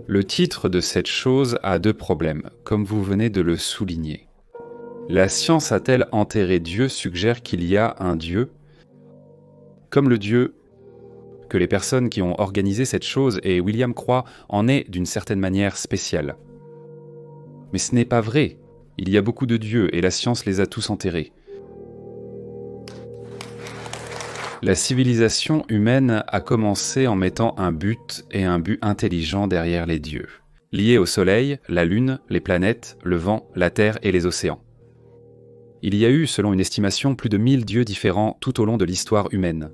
Le titre de cette chose a deux problèmes, comme vous venez de le souligner. La science a-t-elle enterré Dieu suggère qu'il y a un Dieu, comme le Dieu que les personnes qui ont organisé cette chose, et William Croix en est d'une certaine manière spécial. Mais ce n'est pas vrai. Il y a beaucoup de dieux et la science les a tous enterrés. La civilisation humaine a commencé en mettant un but et un but intelligent derrière les dieux, liés au soleil, la lune, les planètes, le vent, la terre et les océans. Il y a eu, selon une estimation, plus de 1000 dieux différents tout au long de l'histoire humaine.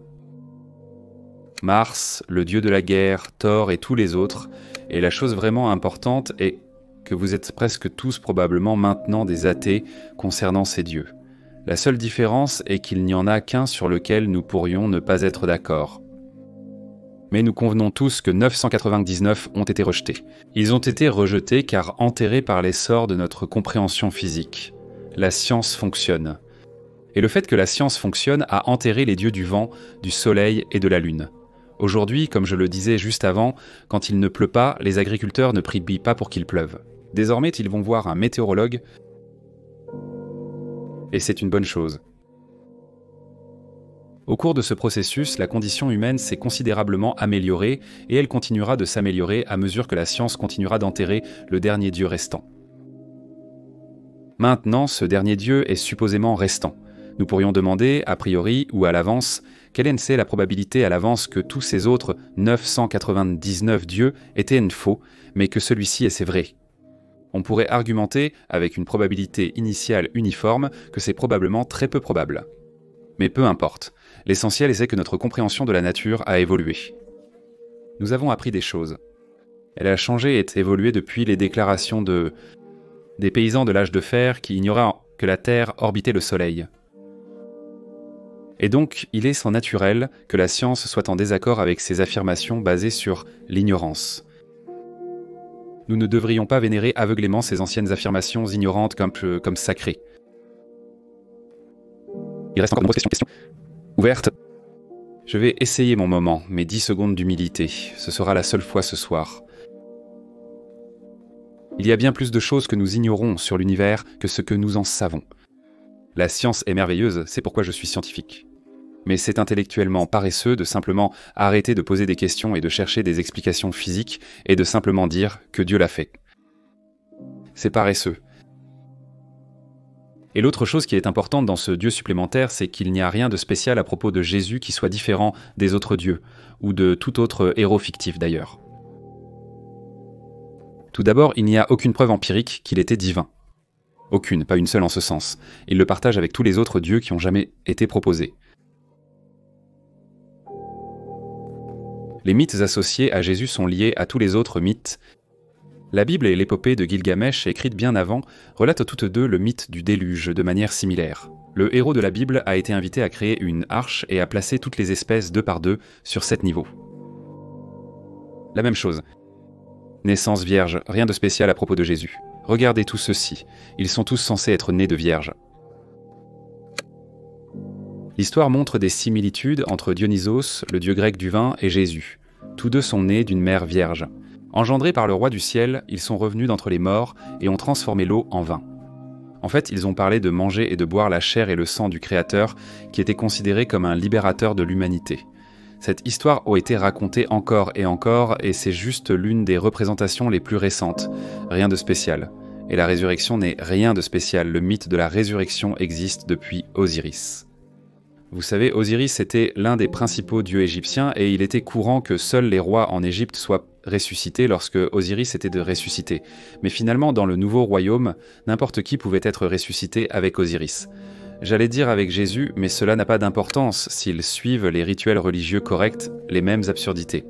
Mars, le dieu de la guerre, Thor et tous les autres, et la chose vraiment importante est que vous êtes presque tous probablement maintenant des athées concernant ces dieux. La seule différence est qu'il n'y en a qu'un sur lequel nous pourrions ne pas être d'accord. Mais nous convenons tous que 999 ont été rejetés. Ils ont été rejetés car enterrés par l'essor de notre compréhension physique. La science fonctionne. Et le fait que la science fonctionne a enterré les dieux du vent, du soleil et de la lune. Aujourd'hui, comme je le disais juste avant, quand il ne pleut pas, les agriculteurs ne prient pas pour qu'il pleuve. Désormais, ils vont voir un météorologue, et c'est une bonne chose. Au cours de ce processus, la condition humaine s'est considérablement améliorée, et elle continuera de s'améliorer à mesure que la science continuera d'enterrer le dernier dieu restant. Maintenant, ce dernier dieu est supposément restant. Nous pourrions demander, a priori ou à l'avance, quelle est la probabilité à l'avance que tous ces autres 999 dieux étaient faux, mais que celui-ci est vrai. On pourrait argumenter, avec une probabilité initiale uniforme, que c'est probablement très peu probable. Mais peu importe. L'essentiel est que notre compréhension de la nature a évolué. Nous avons appris des choses. Elle a changé et évolué depuis les déclarations des paysans de l'âge de fer qui ignoraient que la Terre orbitait le Soleil. Et donc, il est sans naturel que la science soit en désaccord avec ces affirmations basées sur l'ignorance. Nous ne devrions pas vénérer aveuglément ces anciennes affirmations ignorantes comme sacrées. Il reste encore de nombreuses questions ouvertes. Je vais essayer mon moment, mes 10 secondes d'humilité. Ce sera la seule fois ce soir. Il y a bien plus de choses que nous ignorons sur l'univers que ce que nous en savons. La science est merveilleuse, c'est pourquoi je suis scientifique. Mais c'est intellectuellement paresseux de simplement arrêter de poser des questions et de chercher des explications physiques et de simplement dire que Dieu l'a fait. C'est paresseux. Et l'autre chose qui est importante dans ce Dieu supplémentaire, c'est qu'il n'y a rien de spécial à propos de Jésus qui soit différent des autres dieux, ou de tout autre héros fictif d'ailleurs. Tout d'abord, il n'y a aucune preuve empirique qu'il était divin. Aucune, pas une seule en ce sens. Il le partage avec tous les autres dieux qui ont jamais été proposés. Les mythes associés à Jésus sont liés à tous les autres mythes. La Bible et l'épopée de Gilgamesh, écrite bien avant, relatent toutes deux le mythe du déluge de manière similaire. Le héros de la Bible a été invité à créer une arche et à placer toutes les espèces 2 par 2 sur 7 niveaux. La même chose. Naissance vierge, rien de spécial à propos de Jésus. Regardez tous ceux-ci, ils sont tous censés être nés de vierges. L'histoire montre des similitudes entre Dionysos, le dieu grec du vin, et Jésus. Tous deux sont nés d'une mère vierge. Engendrés par le roi du ciel, ils sont revenus d'entre les morts et ont transformé l'eau en vin. En fait, ils ont parlé de manger et de boire la chair et le sang du Créateur, qui était considéré comme un libérateur de l'humanité. Cette histoire a été racontée encore, et c'est juste l'une des représentations les plus récentes. Rien de spécial. Et la résurrection n'est rien de spécial. Le mythe de la résurrection existe depuis Osiris. Vous savez, Osiris était l'un des principaux dieux égyptiens et il était courant que seuls les rois en Égypte soient ressuscités lorsque Osiris était de ressusciter. Mais finalement, dans le nouveau royaume, n'importe qui pouvait être ressuscité avec Osiris. J'allais dire avec Jésus, mais cela n'a pas d'importance s'ils suivent les rituels religieux corrects, les mêmes absurdités.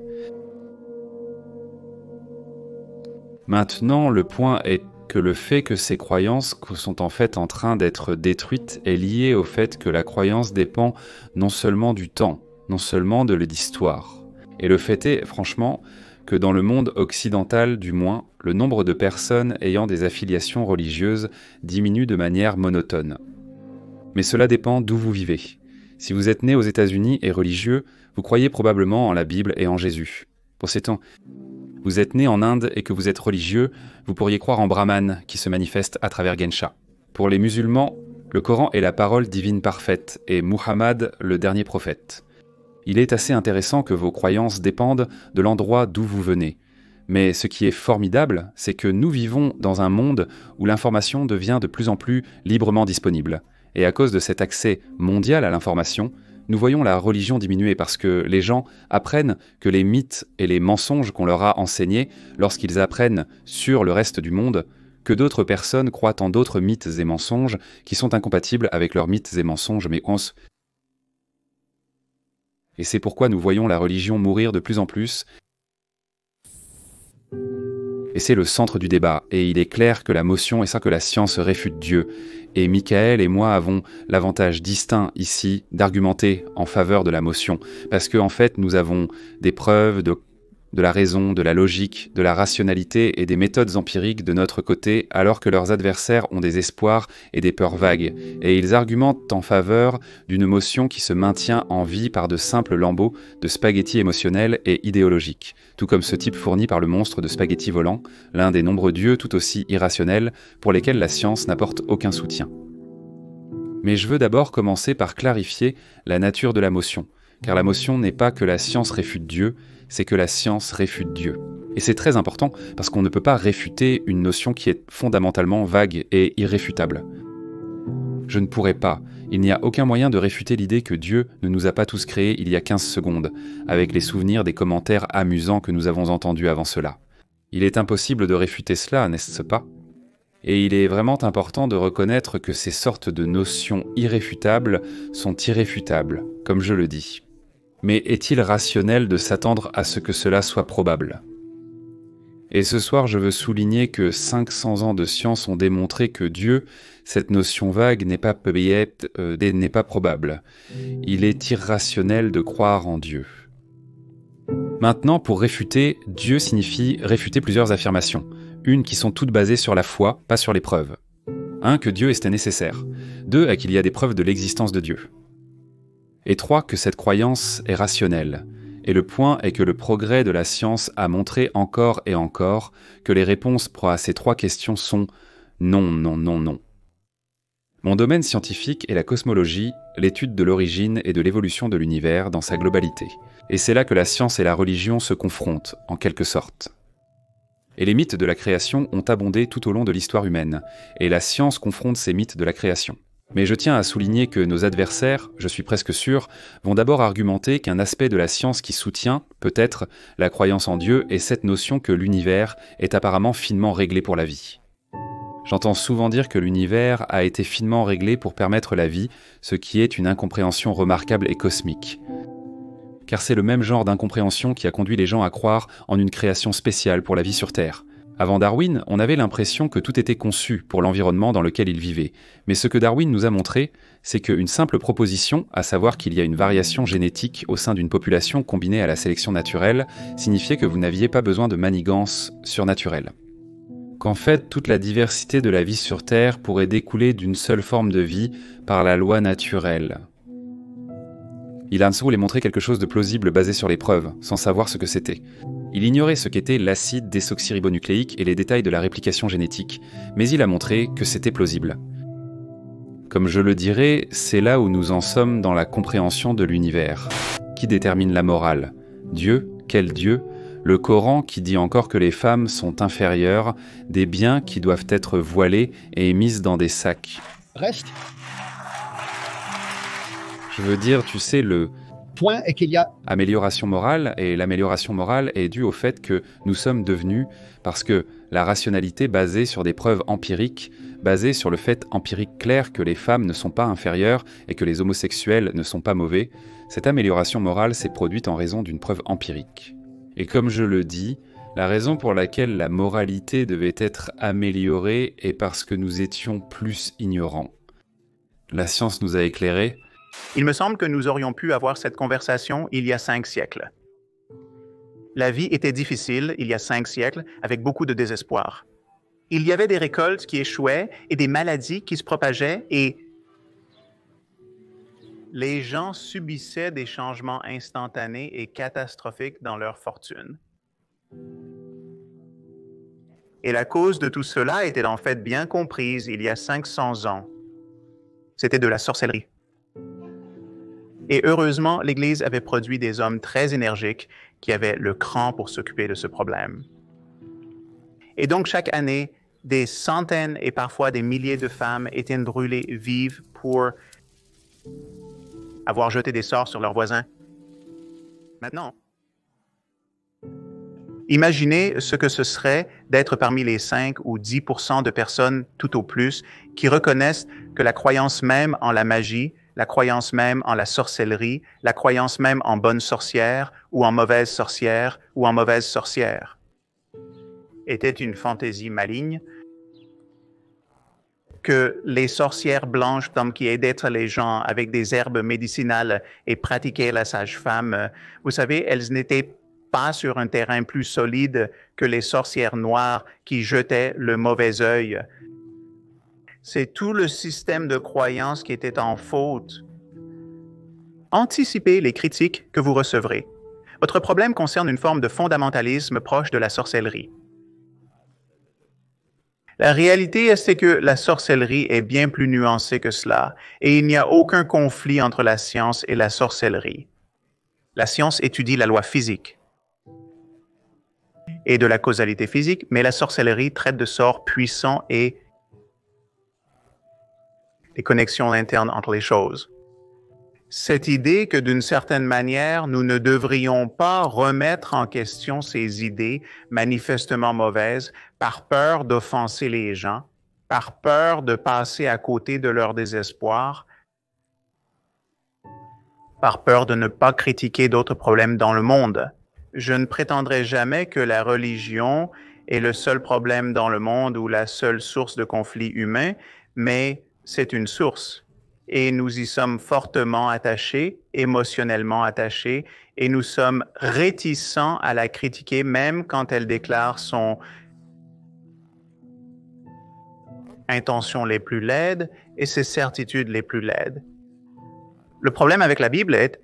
Maintenant, le point est que le fait que ces croyances sont en fait en train d'être détruites est lié au fait que la croyance dépend non seulement du temps, non seulement de l'histoire. Et le fait est, franchement, que dans le monde occidental du moins, le nombre de personnes ayant des affiliations religieuses diminue de manière monotone. Mais cela dépend d'où vous vivez. Si vous êtes né aux États-Unis et religieux, vous croyez probablement en la Bible et en Jésus. Pour ces temps, Vous êtes né en Inde et que vous êtes religieux, vous pourriez croire en Brahman qui se manifeste à travers Gensha. Pour les musulmans, le Coran est la parole divine parfaite et Muhammad le dernier prophète. Il est assez intéressant que vos croyances dépendent de l'endroit d'où vous venez. Mais ce qui est formidable, c'est que nous vivons dans un monde où l'information devient de plus en plus librement disponible. Et à cause de cet accès mondial à l'information, nous voyons la religion diminuer parce que les gens apprennent que les mythes et les mensonges qu'on leur a enseignés lorsqu'ils apprennent sur le reste du monde, que d'autres personnes croient en d'autres mythes et mensonges qui sont incompatibles avec leurs mythes et mensonges, Et c'est pourquoi nous voyons la religion mourir de plus en plus. Et c'est le centre du débat, et il est clair que la motion est ça que la science réfute Dieu. Et Michael et moi avons l'avantage distinct ici d'argumenter en faveur de la motion, parce qu'en fait nous avons des preuves de la raison, de la logique, de la rationalité et des méthodes empiriques de notre côté, alors que leurs adversaires ont des espoirs et des peurs vagues, et ils argumentent en faveur d'une motion qui se maintient en vie par de simples lambeaux de spaghettis émotionnels et idéologiques, tout comme ce type fourni par le monstre de spaghettis volant, l'un des nombreux dieux tout aussi irrationnels pour lesquels la science n'apporte aucun soutien. Mais je veux d'abord commencer par clarifier la nature de la motion, car la motion n'est pas que la science réfute Dieu, c'est que la science réfute Dieu. Et c'est très important parce qu'on ne peut pas réfuter une notion qui est fondamentalement vague et irréfutable. Je ne pourrais pas. Il n'y a aucun moyen de réfuter l'idée que Dieu ne nous a pas tous créés il y a 15 secondes, avec les souvenirs des commentaires amusants que nous avons entendus avant cela. Il est impossible de réfuter cela, n'est-ce pas ? Et il est vraiment important de reconnaître que ces sortes de notions irréfutables sont irréfutables, comme je le dis. Mais est-il rationnel de s'attendre à ce que cela soit probable ? Et ce soir, je veux souligner que 500 ans de science ont démontré que Dieu, cette notion vague, n'est pas probable. Il est irrationnel de croire en Dieu. Maintenant, pour réfuter, Dieu signifie réfuter plusieurs affirmations. Une qui sont toutes basées sur la foi, pas sur les preuves. 1. Que Dieu est nécessaire. 2. À qu'il y a des preuves de l'existence de Dieu. Et 3. Que cette croyance est rationnelle. Et le point est que le progrès de la science a montré encore et encore que les réponses à ces 3 questions sont non, non, non, non. Mon domaine scientifique est la cosmologie, l'étude de l'origine et de l'évolution de l'univers dans sa globalité. Et c'est là que la science et la religion se confrontent, en quelque sorte. Et les mythes de la création ont abondé tout au long de l'histoire humaine, et la science confronte ces mythes de la création. Mais je tiens à souligner que nos adversaires, je suis presque sûr, vont d'abord argumenter qu'un aspect de la science qui soutient, peut-être, la croyance en Dieu est cette notion que l'univers est apparemment finement réglé pour la vie. J'entends souvent dire que l'univers a été finement réglé pour permettre la vie, ce qui est une incompréhension remarquable et cosmique. Car c'est le même genre d'incompréhension qui a conduit les gens à croire en une création spéciale pour la vie sur Terre. Avant Darwin, on avait l'impression que tout était conçu pour l'environnement dans lequel il vivait. Mais ce que Darwin nous a montré, c'est qu'une simple proposition, à savoir qu'il y a une variation génétique au sein d'une population combinée à la sélection naturelle, signifiait que vous n'aviez pas besoin de manigance surnaturelle. Qu'en fait, toute la diversité de la vie sur Terre pourrait découler d'une seule forme de vie par la loi naturelle. Ilan Soule montré quelque chose de plausible basé sur les preuves, sans savoir ce que c'était. Il ignorait ce qu'était l'acide désoxyribonucléique et les détails de la réplication génétique, mais il a montré que c'était plausible. Comme je le dirais, c'est là où nous en sommes dans la compréhension de l'univers. Qui détermine la morale ? Dieu ? Quel Dieu ? Le Coran qui dit encore que les femmes sont inférieures, des biens qui doivent être voilés et mis dans des sacs. Reste. Je veux dire, tu sais, le point est qu'il y a amélioration morale, et l'amélioration morale est due au fait que nous sommes devenus, parce que la rationalité basée sur des preuves empiriques, basée sur le fait empirique clair que les femmes ne sont pas inférieures et que les homosexuels ne sont pas mauvais, cette amélioration morale s'est produite en raison d'une preuve empirique. Et comme je le dis, la raison pour laquelle la moralité devait être améliorée est parce que nous étions plus ignorants. La science nous a éclairés. Il me semble que nous aurions pu avoir cette conversation il y a 5 siècles. La vie était difficile il y a 5 siècles, avec beaucoup de désespoir. Il y avait des récoltes qui échouaient et des maladies qui se propageaient et les gens subissaient des changements instantanés et catastrophiques dans leur fortune. Et la cause de tout cela était en fait bien comprise il y a 500 ans. C'était de la sorcellerie. Et heureusement, l'Église avait produit des hommes très énergiques qui avaient le cran pour s'occuper de ce problème. Et donc, chaque année, des centaines et parfois des milliers de femmes étaient brûlées vives pour avoir jeté des sorts sur leurs voisins. Maintenant, imaginez ce que ce serait d'être parmi les 5 ou 10% de personnes, tout au plus, qui reconnaissent que la croyance même en la magie, la croyance même en la sorcellerie, la croyance même en bonne sorcière ou en mauvaise sorcière ou en mauvaise sorcière était une fantaisie maligne, que les sorcières blanches qui aidaient les gens avec des herbes médicinales et pratiquaient la sage-femme, vous savez, elles n'étaient pas sur un terrain plus solide que les sorcières noires qui jetaient le mauvais œil. C'est tout le système de croyance qui était en faute. Anticipez les critiques que vous recevrez. Votre problème concerne une forme de fondamentalisme proche de la sorcellerie. La réalité, c'est que la sorcellerie est bien plus nuancée que cela, et il n'y a aucun conflit entre la science et la sorcellerie. La science étudie la loi physique et de la causalité physique, mais la sorcellerie traite de sorts puissants et des connexions internes entre les choses. Cette idée que d'une certaine manière, nous ne devrions pas remettre en question ces idées manifestement mauvaises par peur d'offenser les gens, par peur de passer à côté de leur désespoir, par peur de ne pas critiquer d'autres problèmes dans le monde. Je ne prétendrai jamais que la religion est le seul problème dans le monde ou la seule source de conflits humains, mais c'est une source. Et nous y sommes fortement attachés, émotionnellement attachés, et nous sommes réticents à la critiquer même quand elle déclare son intentions les plus laides et ses certitudes les plus laides. Le problème avec la Bible est,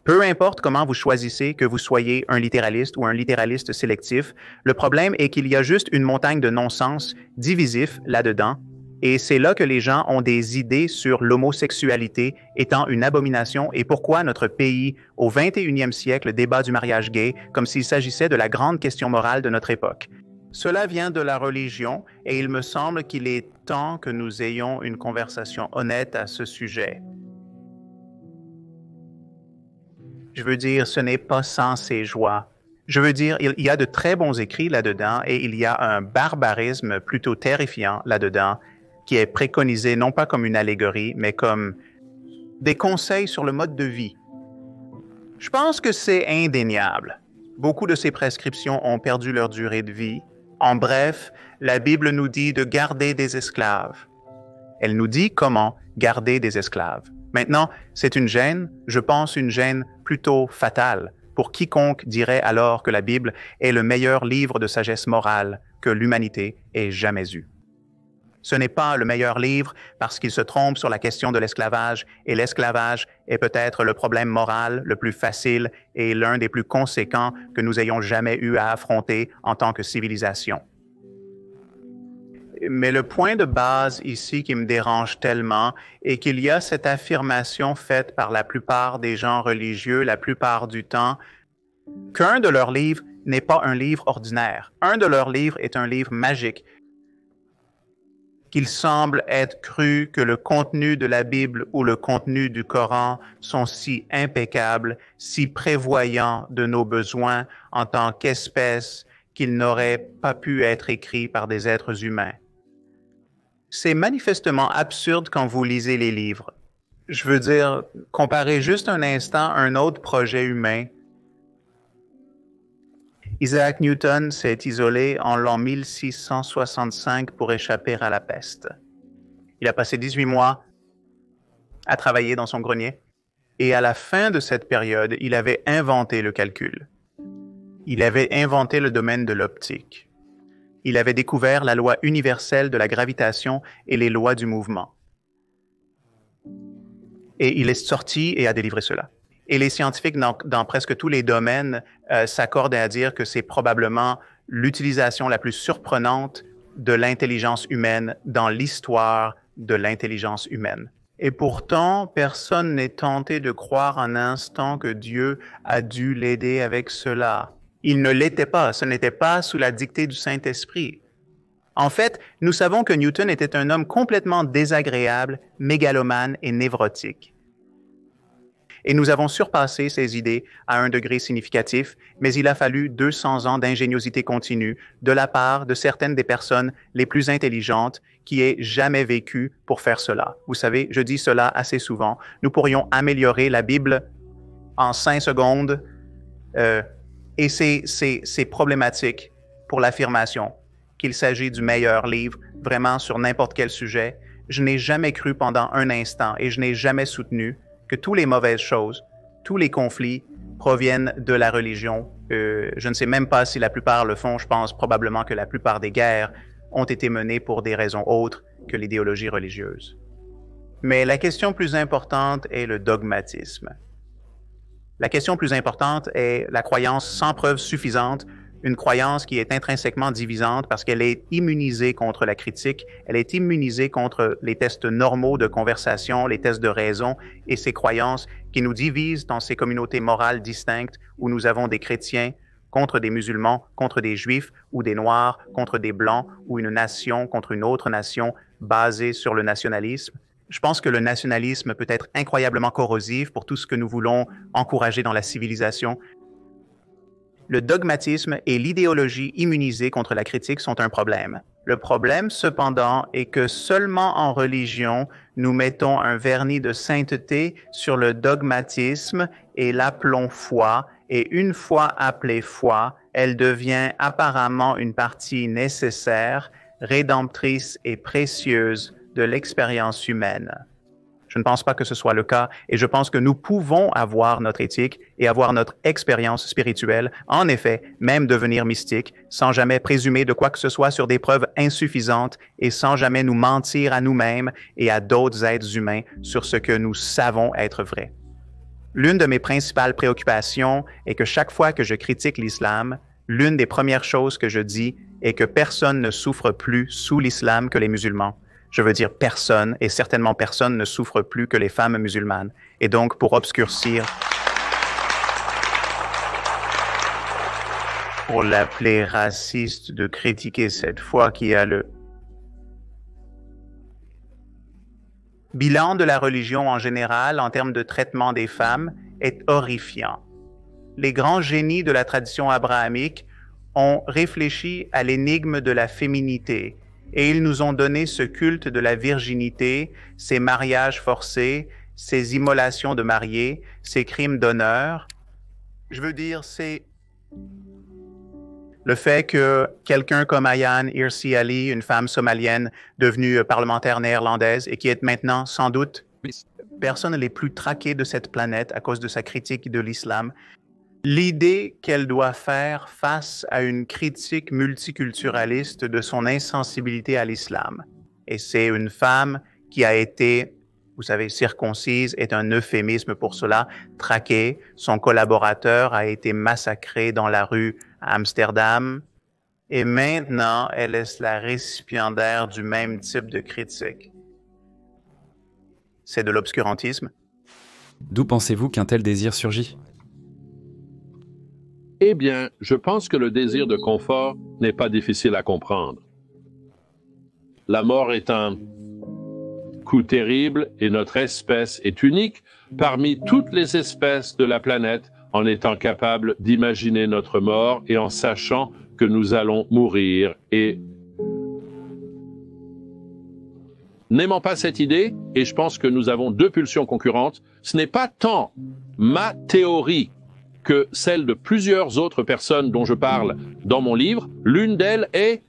peu importe comment vous choisissez que vous soyez un littéraliste ou un littéraliste sélectif, le problème est qu'il y a juste une montagne de non-sens divisif là-dedans. Et c'est là que les gens ont des idées sur l'homosexualité étant une abomination et pourquoi notre pays, au 21e siècle, débat du mariage gay comme s'il s'agissait de la grande question morale de notre époque. Cela vient de la religion et il me semble qu'il est temps que nous ayons une conversation honnête à ce sujet. Je veux dire, ce n'est pas sans ses joies. Je veux dire, il y a de très bons écrits là-dedans et il y a un barbarisme plutôt terrifiant là-dedans qui est préconisé non pas comme une allégorie, mais comme des conseils sur le mode de vie. Je pense que c'est indéniable. Beaucoup de ces prescriptions ont perdu leur durée de vie. En bref, la Bible nous dit de garder des esclaves. Elle nous dit comment garder des esclaves. Maintenant, c'est une gêne, je pense une gêne plutôt fatale pour quiconque dirait alors que la Bible est le meilleur livre de sagesse morale que l'humanité ait jamais eu. Ce n'est pas le meilleur livre parce qu'il se trompe sur la question de l'esclavage, et l'esclavage est peut-être le problème moral le plus facile et l'un des plus conséquents que nous ayons jamais eu à affronter en tant que civilisation. Mais le point de base ici qui me dérange tellement est qu'il y a cette affirmation faite par la plupart des gens religieux la plupart du temps qu'un de leurs livres n'est pas un livre ordinaire. Un de leurs livres est un livre magique. Qu'il semble être cru que le contenu de la Bible ou le contenu du Coran sont si impeccables, si prévoyants de nos besoins en tant qu'espèce qu'ils n'auraient pas pu être écrits par des êtres humains. C'est manifestement absurde quand vous lisez les livres. Je veux dire, comparez juste un instant un autre projet humain. Isaac Newton s'est isolé en l'an 1665 pour échapper à la peste. Il a passé 18 mois à travailler dans son grenier et à la fin de cette période, il avait inventé le calcul. Il avait inventé le domaine de l'optique. Il avait découvert la loi universelle de la gravitation et les lois du mouvement. Et il est sorti et a délivré cela. Et les scientifiques dans presque tous les domaines s'accordent à dire que c'est probablement l'utilisation la plus surprenante de l'intelligence humaine dans l'histoire de l'intelligence humaine. Et pourtant, personne n'est tenté de croire un instant que Dieu a dû l'aider avec cela. Il ne l'était pas, ce n'était pas sous la dictée du Saint-Esprit. En fait, nous savons que Newton était un homme complètement désagréable, mégalomane et névrotique. Et nous avons surpassé ces idées à un degré significatif, mais il a fallu 200 ans d'ingéniosité continue de la part de certaines des personnes les plus intelligentes qui aient jamais vécu pour faire cela. Vous savez, je dis cela assez souvent. Nous pourrions améliorer la Bible en 5 secondes et c'est problématique pour l'affirmation qu'il s'agit du meilleur livre vraiment sur n'importe quel sujet. Je n'ai jamais cru pendant un instant et je n'ai jamais soutenu que toutes les mauvaises choses, tous les conflits proviennent de la religion. Je ne sais même pas si la plupart le font. Je pense probablement que la plupart des guerres ont été menées pour des raisons autres que l'idéologie religieuse. Mais la question plus importante est le dogmatisme. La question plus importante est la croyance sans preuve suffisante, une croyance qui est intrinsèquement divisante parce qu'elle est immunisée contre la critique, elle est immunisée contre les tests normaux de conversation, les tests de raison et ces croyances qui nous divisent dans ces communautés morales distinctes où nous avons des chrétiens contre des musulmans, contre des juifs ou des noirs, contre des blancs ou une nation contre une autre nation basée sur le nationalisme. Je pense que le nationalisme peut être incroyablement corrosif pour tout ce que nous voulons encourager dans la civilisation. Le dogmatisme et l'idéologie immunisée contre la critique sont un problème. Le problème, cependant, est que seulement en religion, nous mettons un vernis de sainteté sur le dogmatisme et l'appelons foi, et une fois appelée foi, elle devient apparemment une partie nécessaire, rédemptrice et précieuse de l'expérience humaine. Je ne pense pas que ce soit le cas et je pense que nous pouvons avoir notre éthique et avoir notre expérience spirituelle, en effet, même devenir mystique, sans jamais présumer de quoi que ce soit sur des preuves insuffisantes et sans jamais nous mentir à nous-mêmes et à d'autres êtres humains sur ce que nous savons être vrai. L'une de mes principales préoccupations est que chaque fois que je critique l'islam, l'une des premières choses que je dis est que personne ne souffre plus sous l'islam que les musulmans. Je veux dire personne, et certainement personne ne souffre plus que les femmes musulmanes. Et donc, pour obscurcir, pour l'appeler raciste, de critiquer cette foi qui a le bilan de la religion en général, en termes de traitement des femmes, est horrifiant. Les grands génies de la tradition abrahamique ont réfléchi à l'énigme de la féminité, et ils nous ont donné ce culte de la virginité, ces mariages forcés, ces immolations de mariés, ces crimes d'honneur. Je veux dire, c'est le fait que quelqu'un comme Ayaan Hirsi Ali, une femme somalienne devenue parlementaire néerlandaise et qui est maintenant sans doute personne les plus traquées de cette planète à cause de sa critique de l'islam, l'idée qu'elle doit faire face à une critique multiculturaliste de son insensibilité à l'islam. Et c'est une femme qui a été, vous savez, circoncise est un euphémisme pour cela, traquée. Son collaborateur a été massacré dans la rue à Amsterdam. Et maintenant, elle est la récipiendaire du même type de critique. C'est de l'obscurantisme. D'où pensez-vous qu'un tel désir surgit ? Eh bien, je pense que le désir de confort n'est pas difficile à comprendre. La mort est un coup terrible et notre espèce est unique parmi toutes les espèces de la planète en étant capable d'imaginer notre mort et en sachant que nous allons mourir. Et n'aimant pas cette idée, et je pense que nous avons deux pulsions concurrentes, ce n'est pas tant ma théorie que celle de plusieurs autres personnes dont je parle dans mon livre. L'une d'elles est,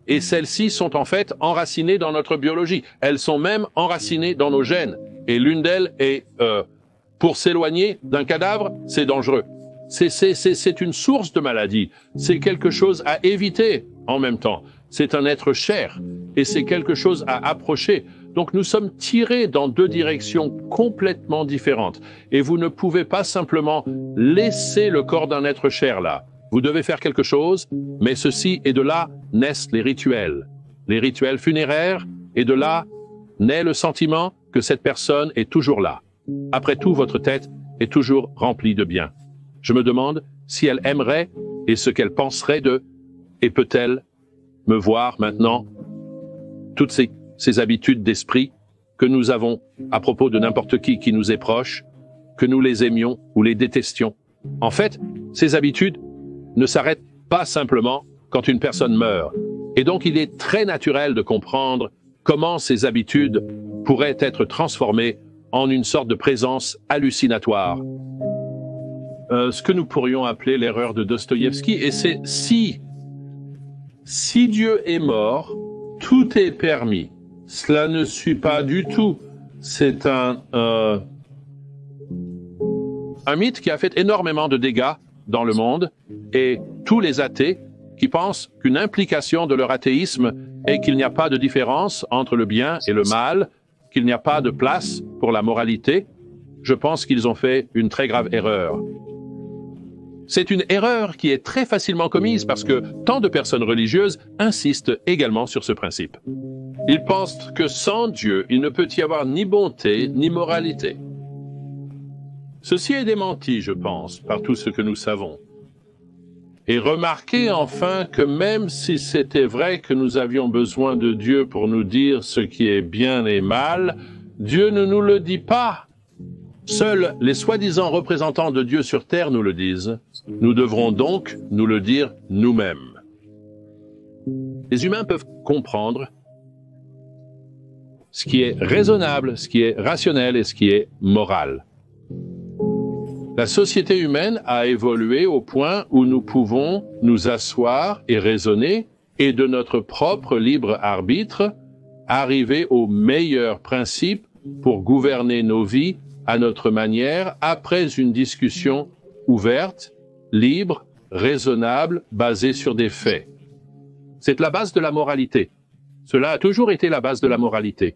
et celles-ci sont en fait enracinées dans notre biologie. Elles sont même enracinées dans nos gènes. Et l'une d'elles est, pour s'éloigner d'un cadavre, c'est dangereux. C'est une source de maladie. C'est quelque chose à éviter en même temps. C'est un être cher et c'est quelque chose à approcher. Donc nous sommes tirés dans deux directions complètement différentes. Et vous ne pouvez pas simplement laisser le corps d'un être cher là. Vous devez faire quelque chose, mais ceci et de là naissent les rituels funéraires, et de là naît le sentiment que cette personne est toujours là. Après tout, votre tête est toujours remplie de bien. Je me demande si elle aimerait et ce qu'elle penserait de, et peut-elle me voir maintenant? Toutes ces habitudes d'esprit que nous avons à propos de n'importe qui nous est proche, que nous les aimions ou les détestions. En fait, ces habitudes ne s'arrêtent pas simplement quand une personne meurt. Et donc, il est très naturel de comprendre comment ces habitudes pourraient être transformées en une sorte de présence hallucinatoire. Ce que nous pourrions appeler l'erreur de Dostoïevski, et c'est si Dieu est mort, tout est permis. Cela ne suit pas du tout. C'est un mythe qui a fait énormément de dégâts dans le monde, et tous les athées qui pensent qu'une implication de leur athéisme est qu'il n'y a pas de différence entre le bien et le mal, qu'il n'y a pas de place pour la moralité, je pense qu'ils ont fait une très grave erreur. C'est une erreur qui est très facilement commise parce que tant de personnes religieuses insistent également sur ce principe. Ils pensent que sans Dieu, il ne peut y avoir ni bonté ni moralité. Ceci est démenti, je pense, par tout ce que nous savons. Et remarquez enfin que même si c'était vrai que nous avions besoin de Dieu pour nous dire ce qui est bien et mal, Dieu ne nous le dit pas. Seuls les soi-disant représentants de Dieu sur terre nous le disent. Nous devrons donc nous le dire nous-mêmes. Les humains peuvent comprendre ce qui est raisonnable, ce qui est rationnel et ce qui est moral. La société humaine a évolué au point où nous pouvons nous asseoir et raisonner et de notre propre libre arbitre arriver aux meilleurs principes pour gouverner nos vies à notre manière après une discussion ouverte, libre, raisonnable, basée sur des faits. C'est la base de la moralité. Cela a toujours été la base de la moralité.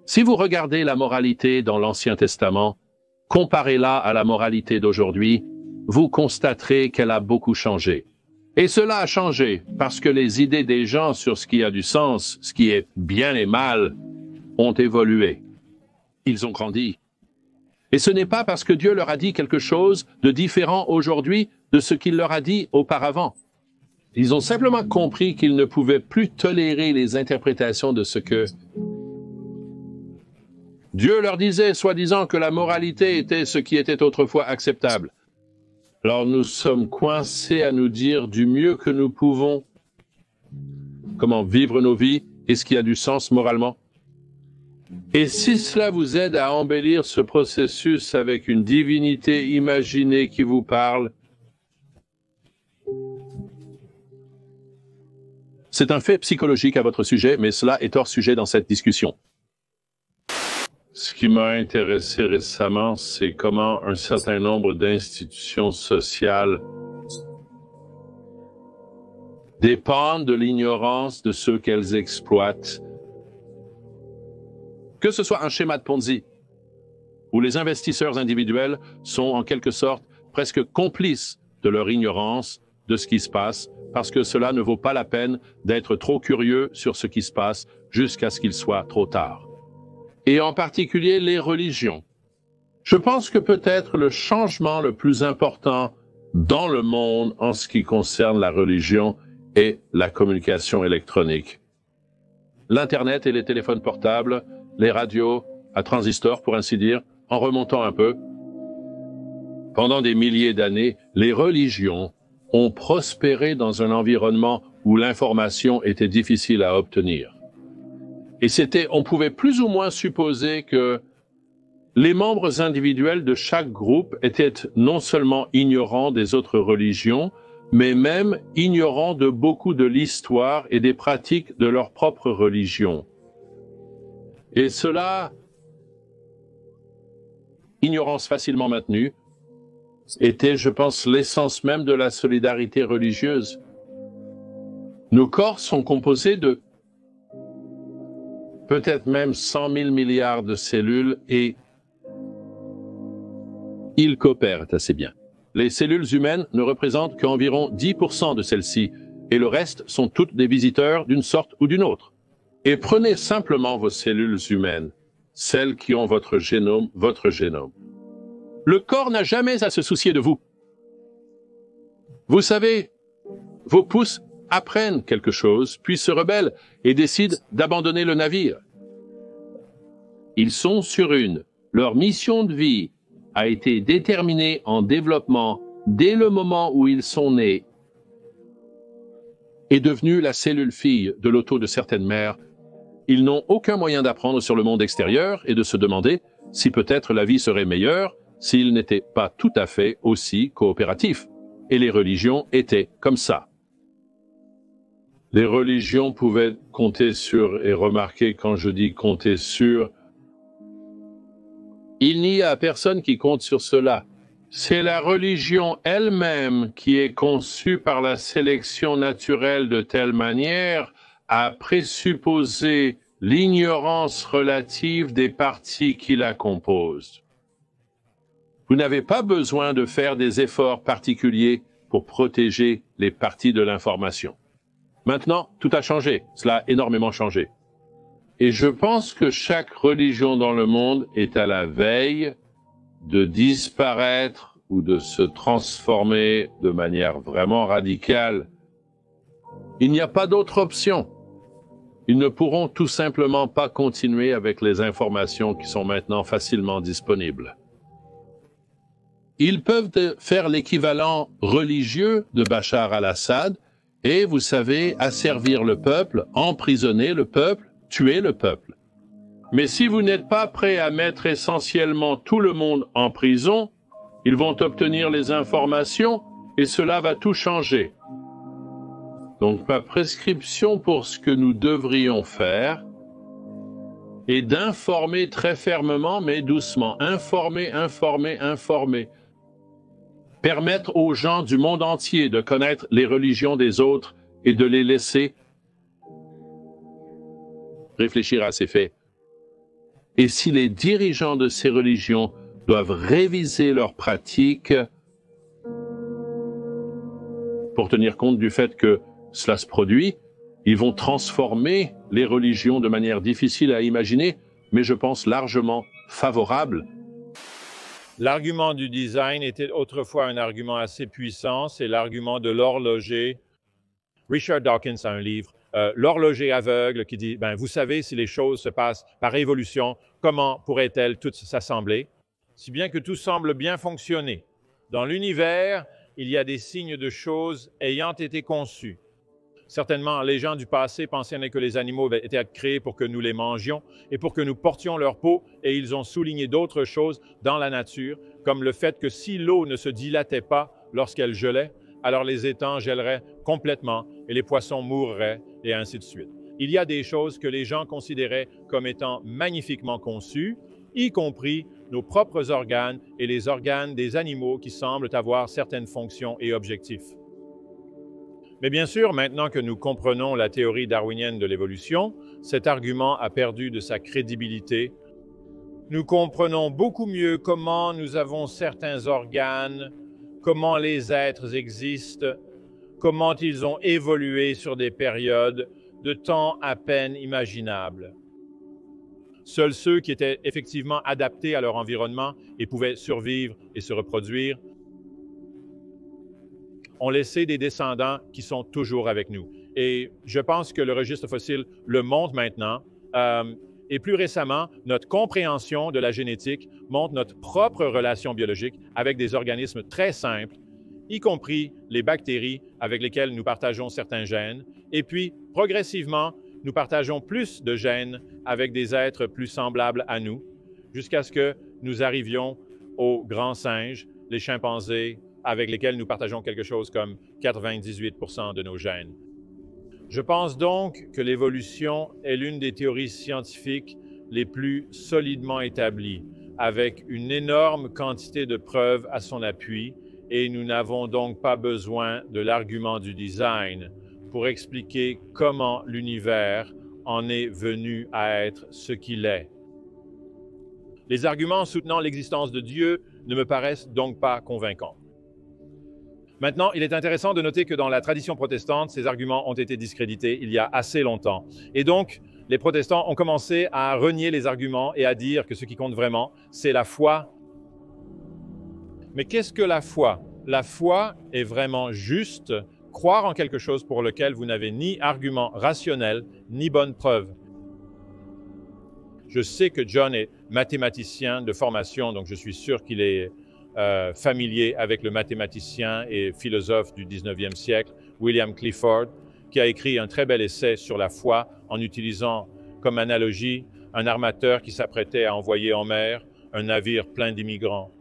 Si vous regardez la moralité dans l'Ancien Testament, comparez-la à la moralité d'aujourd'hui, vous constaterez qu'elle a beaucoup changé. Et cela a changé parce que les idées des gens sur ce qui a du sens, ce qui est bien et mal, ont évolué. Ils ont grandi. Et ce n'est pas parce que Dieu leur a dit quelque chose de différent aujourd'hui de ce qu'il leur a dit auparavant. Ils ont simplement compris qu'ils ne pouvaient plus tolérer les interprétations de ce que Dieu leur disait, soi-disant que la moralité était ce qui était autrefois acceptable. Alors nous sommes coincés à nous dire du mieux que nous pouvons comment vivre nos vies et ce qui a du sens moralement. Et si cela vous aide à embellir ce processus avec une divinité imaginée qui vous parle, c'est un fait psychologique à votre sujet, mais cela est hors sujet dans cette discussion. Ce qui m'a intéressé récemment, c'est comment un certain nombre d'institutions sociales dépendent de l'ignorance de ceux qu'elles exploitent. Que ce soit un schéma de Ponzi, où les investisseurs individuels sont en quelque sorte presque complices de leur ignorance de ce qui se passe, parce que cela ne vaut pas la peine d'être trop curieux sur ce qui se passe jusqu'à ce qu'il soit trop tard. Et en particulier les religions. Je pense que peut-être le changement le plus important dans le monde en ce qui concerne la religion est la communication électronique. L'Internet et les téléphones portables, les radios à transistors pour ainsi dire, en remontant un peu. Pendant des milliers d'années, les religions ont prospéré dans un environnement où l'information était difficile à obtenir. Et on pouvait plus ou moins supposer que les membres individuels de chaque groupe étaient non seulement ignorants des autres religions, mais même ignorants de beaucoup de l'histoire et des pratiques de leur propre religion. Et cela, ignorance facilement maintenue, était, je pense, l'essence même de la solidarité religieuse. Nos corps sont composés de peut-être même 100 000 milliards de cellules et ils coopèrent assez bien. les cellules humaines ne représentent qu'environ 10% de celles-ci, et le reste sont toutes des visiteurs d'une sorte ou d'une autre. Et prenez simplement vos cellules humaines, celles qui ont votre génome. Le corps n'a jamais à se soucier de vous. Vous savez, vos pouces apprennent quelque chose, puis se rebellent et décident d'abandonner le navire. Ils sont sur une. Leur mission de vie a été déterminée en développement dès le moment où ils sont nés. Est devenue la cellule fille de l'auto de certaines mères. Ils n'ont aucun moyen d'apprendre sur le monde extérieur et de se demander si peut-être la vie serait meilleure s'ils n'étaient pas tout à fait aussi coopératifs. Et les religions étaient comme ça. Les religions pouvaient compter sur, et remarquez quand je dis compter sur, il n'y a personne qui compte sur cela. C'est la religion elle-même qui est conçue par la sélection naturelle de telle manière à présupposer l'ignorance relative des parties qui la composent. Vous n'avez pas besoin de faire des efforts particuliers pour protéger les parties de l'information. Maintenant, tout a changé. Cela a énormément changé. Et je pense que chaque religion dans le monde est à la veille de disparaître ou de se transformer de manière vraiment radicale. Il n'y a pas d'autre option. Ils ne pourront tout simplement pas continuer avec les informations qui sont maintenant facilement disponibles. Ils peuvent faire l'équivalent religieux de Bachar al-Assad et, vous savez, asservir le peuple, emprisonner le peuple, tuer le peuple. Mais si vous n'êtes pas prêt à mettre essentiellement tout le monde en prison, ils vont obtenir les informations et cela va tout changer. Donc ma prescription pour ce que nous devrions faire est d'informer très fermement mais doucement. Informer. Permettre aux gens du monde entier de connaître les religions des autres et de les laisser réfléchir à ces faits. Et si les dirigeants de ces religions doivent réviser leurs pratiques pour tenir compte du fait que cela se produit, ils vont transformer les religions de manière difficile à imaginer, mais je pense largement favorable. L'argument du design était autrefois un argument assez puissant, c'est l'argument de l'horloger. Richard Dawkins a un livre, L'horloger aveugle, qui dit, vous savez, si les choses se passent par évolution, comment pourraient-elles toutes s'assembler? Si bien que tout semble bien fonctionner. Dans l'univers, il y a des signes de choses ayant été conçues. Certainement, les gens du passé pensaient que les animaux étaient créés pour que nous les mangions et pour que nous portions leur peau, et ils ont souligné d'autres choses dans la nature, comme le fait que si l'eau ne se dilatait pas lorsqu'elle gelait, alors les étangs gèleraient complètement et les poissons mourraient, et ainsi de suite. Il y a des choses que les gens considéraient comme étant magnifiquement conçues, y compris nos propres organes et les organes des animaux qui semblent avoir certaines fonctions et objectifs. Mais bien sûr, maintenant que nous comprenons la théorie darwinienne de l'évolution, cet argument a perdu de sa crédibilité. Nous comprenons beaucoup mieux comment nous avons certains organes, comment les êtres existent, comment ils ont évolué sur des périodes de temps à peine imaginables. Seuls ceux qui étaient effectivement adaptés à leur environnement et pouvaient survivre et se reproduire ont laissé des descendants qui sont toujours avec nous. Et je pense que le registre fossile le montre maintenant. Et plus récemment, notre compréhension de la génétique montre notre propre relation biologique avec des organismes très simples, y compris les bactéries avec lesquelles nous partageons certains gènes. Et puis, progressivement, nous partageons plus de gènes avec des êtres plus semblables à nous, jusqu'à ce que nous arrivions aux grands singes, les chimpanzés, avec lesquels nous partageons quelque chose comme 98% de nos gènes. Je pense donc que l'évolution est l'une des théories scientifiques les plus solidement établies, avec une énorme quantité de preuves à son appui, et nous n'avons donc pas besoin de l'argument du design pour expliquer comment l'univers en est venu à être ce qu'il est. Les arguments soutenant l'existence de Dieu ne me paraissent donc pas convaincants. Maintenant, il est intéressant de noter que dans la tradition protestante, ces arguments ont été discrédités il y a assez longtemps. Et donc, les protestants ont commencé à renier les arguments et à dire que ce qui compte vraiment, c'est la foi. Mais qu'est-ce que la foi? La foi est vraiment juste croire en quelque chose pour lequel vous n'avez ni argument rationnel, ni bonne preuve. Je sais que John est mathématicien de formation, donc je suis sûr qu'il est familier avec le mathématicien et philosophe du 19e siècle, William Clifford, qui a écrit un très bel essai sur la foi en utilisant comme analogie un armateur qui s'apprêtait à envoyer en mer un navire plein d'immigrants.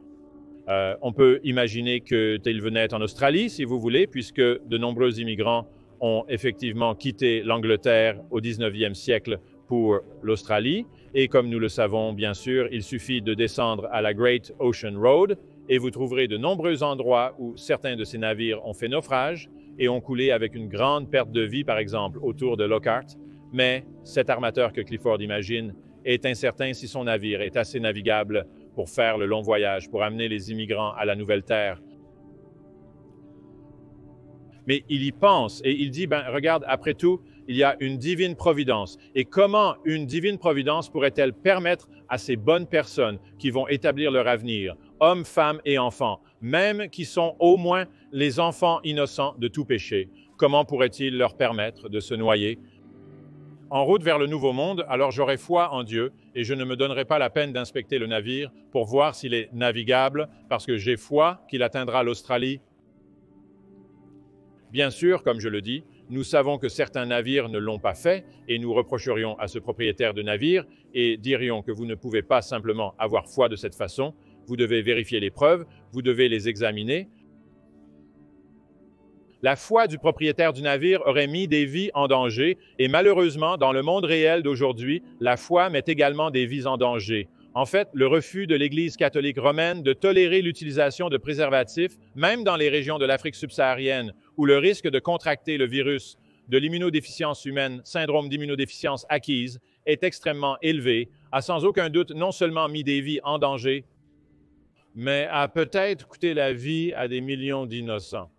On peut imaginer qu'il venait en Australie, si vous voulez, puisque de nombreux immigrants ont effectivement quitté l'Angleterre au 19e siècle pour l'Australie. Et comme nous le savons, bien sûr, il suffit de descendre à la Great Ocean Road et vous trouverez de nombreux endroits où certains de ces navires ont fait naufrage et ont coulé avec une grande perte de vie, par exemple, autour de Lockhart. Mais cet armateur que Clifford imagine est incertain si son navire est assez navigable pour faire le long voyage, pour amener les immigrants à la nouvelle terre. Mais il y pense et il dit, regarde, après tout, il y a une divine providence. Et comment une divine providence pourrait-elle permettre à ces bonnes personnes qui vont établir leur avenir, hommes, femmes et enfants, même qui sont au moins les enfants innocents de tout péché, comment pourrait-il leur permettre de se noyer? En route vers le Nouveau Monde, alors j'aurai foi en Dieu et je ne me donnerai pas la peine d'inspecter le navire pour voir s'il est navigable parce que j'ai foi qu'il atteindra l'Australie. Bien sûr, comme je le dis, nous savons que certains navires ne l'ont pas fait et nous reprocherions à ce propriétaire de navire et dirions que vous ne pouvez pas simplement avoir foi de cette façon, vous devez vérifier les preuves, vous devez les examiner. La foi du propriétaire du navire aurait mis des vies en danger et malheureusement, dans le monde réel d'aujourd'hui, la foi met également des vies en danger. En fait, le refus de l'Église catholique romaine de tolérer l'utilisation de préservatifs, même dans les régions de l'Afrique subsaharienne, où le risque de contracter le virus de l'immunodéficience humaine, syndrome d'immunodéficience acquise, est extrêmement élevé, a sans aucun doute non seulement mis des vies en danger, mais a peut-être coûté la vie à des millions d'innocents.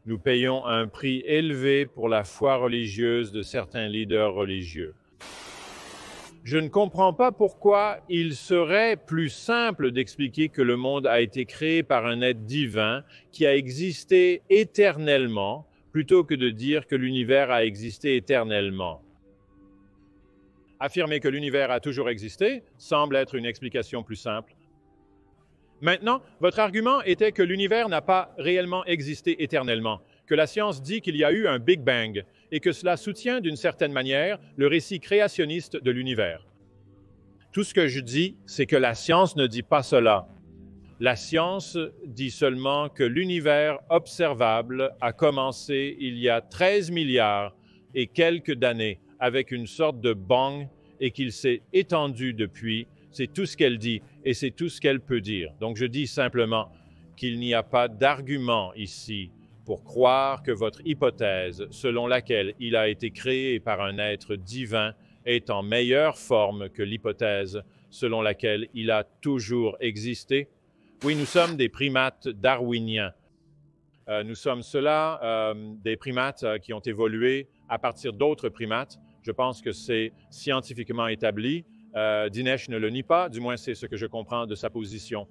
Nous payons un prix élevé pour la foi religieuse de certains leaders religieux. Je ne comprends pas pourquoi il serait plus simple d'expliquer que le monde a été créé par un être divin qui a existé éternellement, plutôt que de dire que l'univers a existé éternellement. Affirmer que l'univers a toujours existé semble être une explication plus simple. Maintenant, votre argument était que l'univers n'a pas réellement existé éternellement, que la science dit qu'il y a eu un Big Bang et que cela soutient d'une certaine manière le récit créationniste de l'univers. Tout ce que je dis, c'est que la science ne dit pas cela. La science dit seulement que l'univers observable a commencé il y a 13 milliards et quelques d'années avec une sorte de bang et qu'il s'est étendu depuis. C'est tout ce qu'elle dit et c'est tout ce qu'elle peut dire. Donc je dis simplement qu'il n'y a pas d'argument ici pour croire que votre hypothèse selon laquelle il a été créé par un être divin est en meilleure forme que l'hypothèse selon laquelle il a toujours existé. Oui, nous sommes des primates darwiniens. Nous sommes cela, des primates qui ont évolué à partir d'autres primates. Je pense que c'est scientifiquement établi. Dinesh ne le nie pas, du moins c'est ce que je comprends de sa position.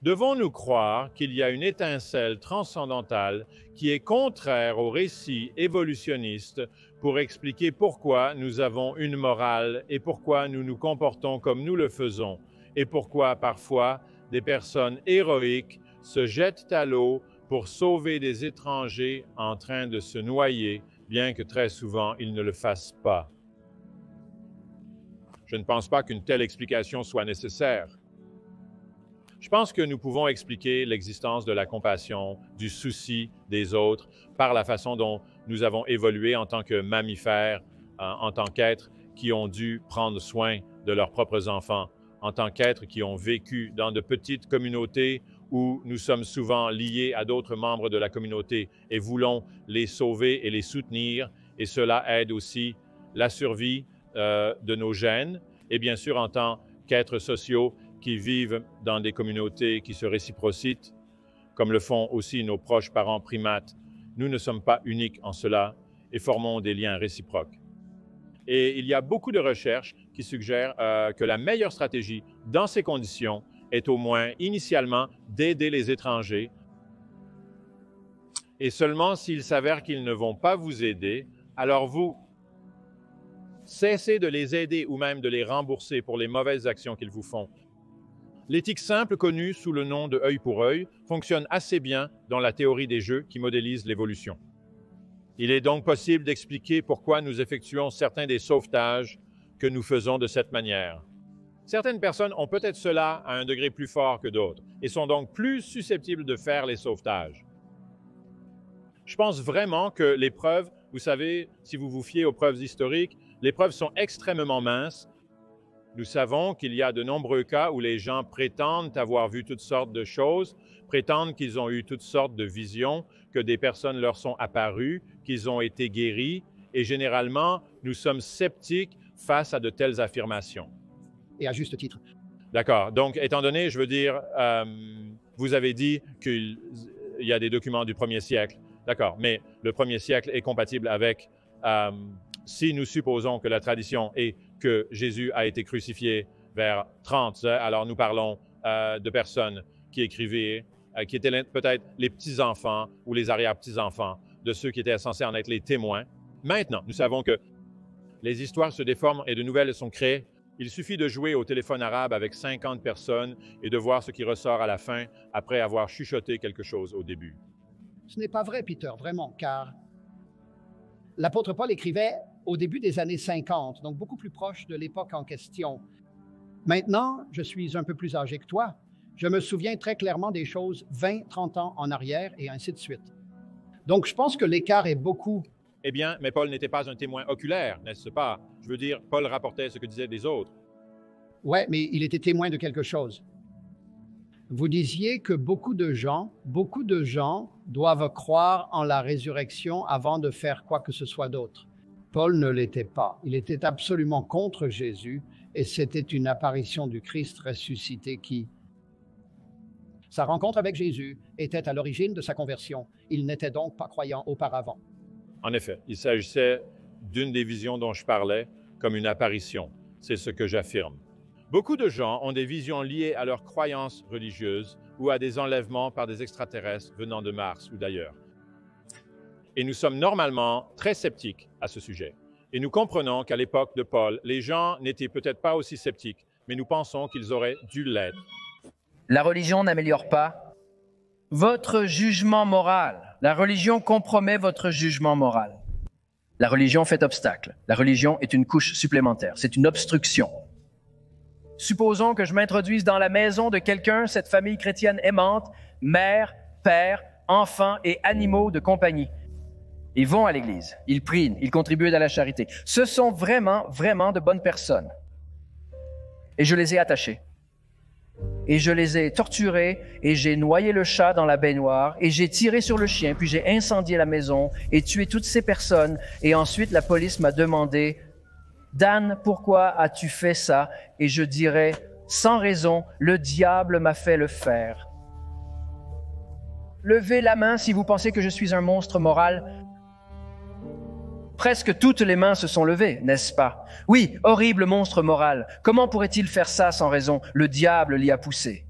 Devons-nous croire qu'il y a une étincelle transcendantale qui est contraire au récit évolutionniste pour expliquer pourquoi nous avons une morale et pourquoi nous nous comportons comme nous le faisons et pourquoi parfois des personnes héroïques se jettent à l'eau pour sauver des étrangers en train de se noyer, bien que très souvent ils ne le fassent pas? Je ne pense pas qu'une telle explication soit nécessaire. Je pense que nous pouvons expliquer l'existence de la compassion, du souci des autres, par la façon dont nous avons évolué en tant que mammifères, en tant qu'êtres qui ont dû prendre soin de leurs propres enfants, en tant qu'êtres qui ont vécu dans de petites communautés où nous sommes souvent liés à d'autres membres de la communauté et voulons les sauver et les soutenir, et cela aide aussi la survie de nos gènes, et bien sûr en tant qu'êtres sociaux qui vivent dans des communautés qui se réciprocitent. comme le font aussi nos proches parents primates, nous ne sommes pas uniques en cela et formons des liens réciproques. Et il y a beaucoup de recherches qui suggèrent que la meilleure stratégie dans ces conditions est au moins initialement d'aider les étrangers. Et seulement s'il s'avère qu'ils ne vont pas vous aider, alors vous cessez de les aider ou même de les rembourser pour les mauvaises actions qu'ils vous font. L'éthique simple connue sous le nom de œil pour œil fonctionne assez bien dans la théorie des jeux qui modélise l'évolution. Il est donc possible d'expliquer pourquoi nous effectuons certains des sauvetages que nous faisons de cette manière. Certaines personnes ont peut-être cela à un degré plus fort que d'autres et sont donc plus susceptibles de faire les sauvetages. Je pense vraiment que les preuves, vous savez, si vous vous fiez aux preuves historiques, les preuves sont extrêmement minces. Nous savons qu'il y a de nombreux cas où les gens prétendent avoir vu toutes sortes de choses, prétendent qu'ils ont eu toutes sortes de visions, que des personnes leur sont apparues, qu'ils ont été guéris, et généralement, nous sommes sceptiques face à de telles affirmations. Et à juste titre. D'accord. Donc, étant donné, je veux dire, vous avez dit qu'il y a des documents du 1er siècle. D'accord. Mais le 1er siècle est compatible avec, si nous supposons que la tradition est que Jésus a été crucifié vers 30, alors nous parlons de personnes qui écrivaient, qui étaient peut-être les petits-enfants ou les arrière-petits-enfants de ceux qui étaient censés en être les témoins. Maintenant, nous savons que les histoires se déforment et de nouvelles sont créées. Il suffit de jouer au téléphone arabe avec 50 personnes et de voir ce qui ressort à la fin après avoir chuchoté quelque chose au début. Ce n'est pas vrai, Peter, vraiment, car l'apôtre Paul écrivait au début des années 50, donc beaucoup plus proche de l'époque en question. Maintenant, je suis un peu plus âgé que toi. Je me souviens très clairement des choses 20, 30 ans en arrière et ainsi de suite. Donc, je pense que l'écart est beaucoup. Eh bien, mais Paul n'était pas un témoin oculaire, n'est-ce pas? Je veux dire, Paul rapportait ce que disaient les autres. Oui, mais il était témoin de quelque chose. Vous disiez que beaucoup de gens doivent croire en la résurrection avant de faire quoi que ce soit d'autre. Paul ne l'était pas. Il était absolument contre Jésus et c'était une apparition du Christ ressuscité qui... Sa rencontre avec Jésus était à l'origine de sa conversion. Il n'était donc pas croyant auparavant. En effet, il s'agissait d'une des visions dont je parlais comme une apparition. C'est ce que j'affirme. Beaucoup de gens ont des visions liées à leurs croyances religieuses ou à des enlèvements par des extraterrestres venant de Mars ou d'ailleurs. Et nous sommes normalement très sceptiques à ce sujet. Et nous comprenons qu'à l'époque de Paul, les gens n'étaient peut-être pas aussi sceptiques, mais nous pensons qu'ils auraient dû l'être. La religion n'améliore pas votre jugement moral. La religion compromet votre jugement moral. La religion fait obstacle. La religion est une couche supplémentaire. C'est une obstruction. Supposons que je m'introduise dans la maison de quelqu'un, cette famille chrétienne aimante, mère, père, enfants et animaux de compagnie. Ils vont à l'église, ils prient, ils contribuent à la charité. Ce sont vraiment, vraiment de bonnes personnes. Et je les ai attachés. Et je les ai torturés, et j'ai noyé le chat dans la baignoire, et j'ai tiré sur le chien, puis j'ai incendié la maison et tué toutes ces personnes. Et ensuite, la police m'a demandé « Dan, pourquoi as-tu fait ça ?» Et je dirais « Sans raison, le diable m'a fait le faire. » Levez la main si vous pensez que je suis un monstre moral. Presque toutes les mains se sont levées, n'est-ce pas? Oui, horrible monstre moral. Comment pourrait-il faire ça sans raison? Le diable l'y a poussé.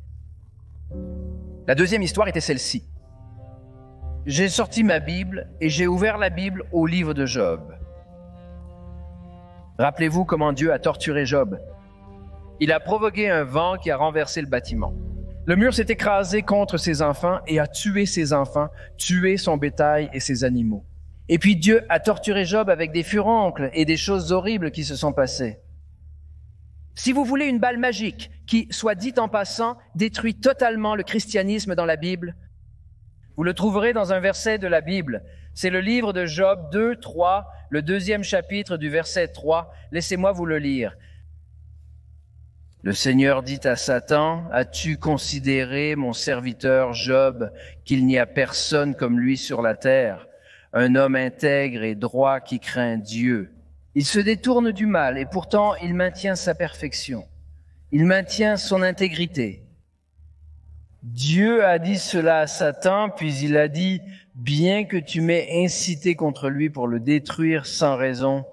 La deuxième histoire était celle-ci. J'ai sorti ma Bible et j'ai ouvert la Bible au livre de Job. Rappelez-vous comment Dieu a torturé Job. Il a provoqué un vent qui a renversé le bâtiment. Le mur s'est écrasé contre ses enfants et a tué ses enfants, tué son bétail et ses animaux. Et puis Dieu a torturé Job avec des furoncles et des choses horribles qui se sont passées. Si vous voulez une balle magique qui, soit dit en passant, détruit totalement le christianisme dans la Bible, vous le trouverez dans un verset de la Bible. C'est le livre de Job 2, 3, le 2e chapitre du verset 3. Laissez-moi vous le lire. Le Seigneur dit à Satan, « As-tu considéré, mon serviteur Job, qu'il n'y a personne comme lui sur la terre, un homme intègre et droit qui craint Dieu. Il se détourne du mal et pourtant il maintient sa perfection. Il maintient son intégrité. Dieu a dit cela à Satan, puis il a dit, bien que tu m'aies incité contre lui pour le détruire sans raison.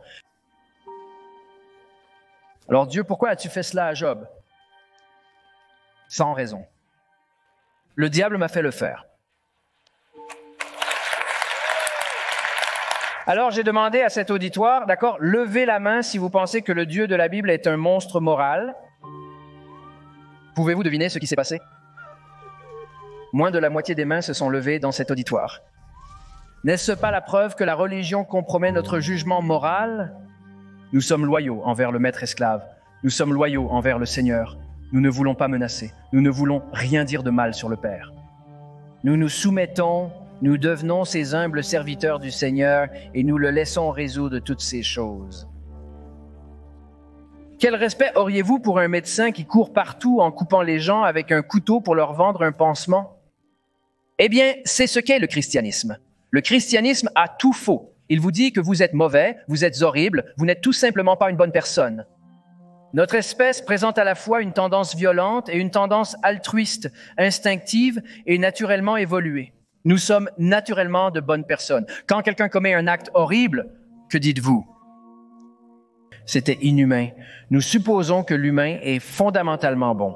Alors Dieu, pourquoi as-tu fait cela à Job? Sans raison. Le diable m'a fait le faire. Alors j'ai demandé à cet auditoire, d'accord, levez la main si vous pensez que le Dieu de la Bible est un monstre moral. Pouvez-vous deviner ce qui s'est passé? Moins de la moitié des mains se sont levées dans cet auditoire. N'est-ce pas la preuve que la religion compromet notre jugement moral? Nous sommes loyaux envers le maître esclave. Nous sommes loyaux envers le Seigneur. Nous ne voulons pas menacer. Nous ne voulons rien dire de mal sur le Père. Nous nous soumettons, nous devenons ces humbles serviteurs du Seigneur et nous le laissons résoudre toutes ces choses. Quel respect auriez-vous pour un médecin qui court partout en coupant les gens avec un couteau pour leur vendre un pansement? Eh bien, c'est ce qu'est le christianisme. Le christianisme a tout faux. Il vous dit que vous êtes mauvais, vous êtes horrible, vous n'êtes tout simplement pas une bonne personne. Notre espèce présente à la fois une tendance violente et une tendance altruiste, instinctive et naturellement évoluée. Nous sommes naturellement de bonnes personnes. Quand quelqu'un commet un acte horrible, que dites-vous? C'était inhumain. Nous supposons que l'humain est fondamentalement bon.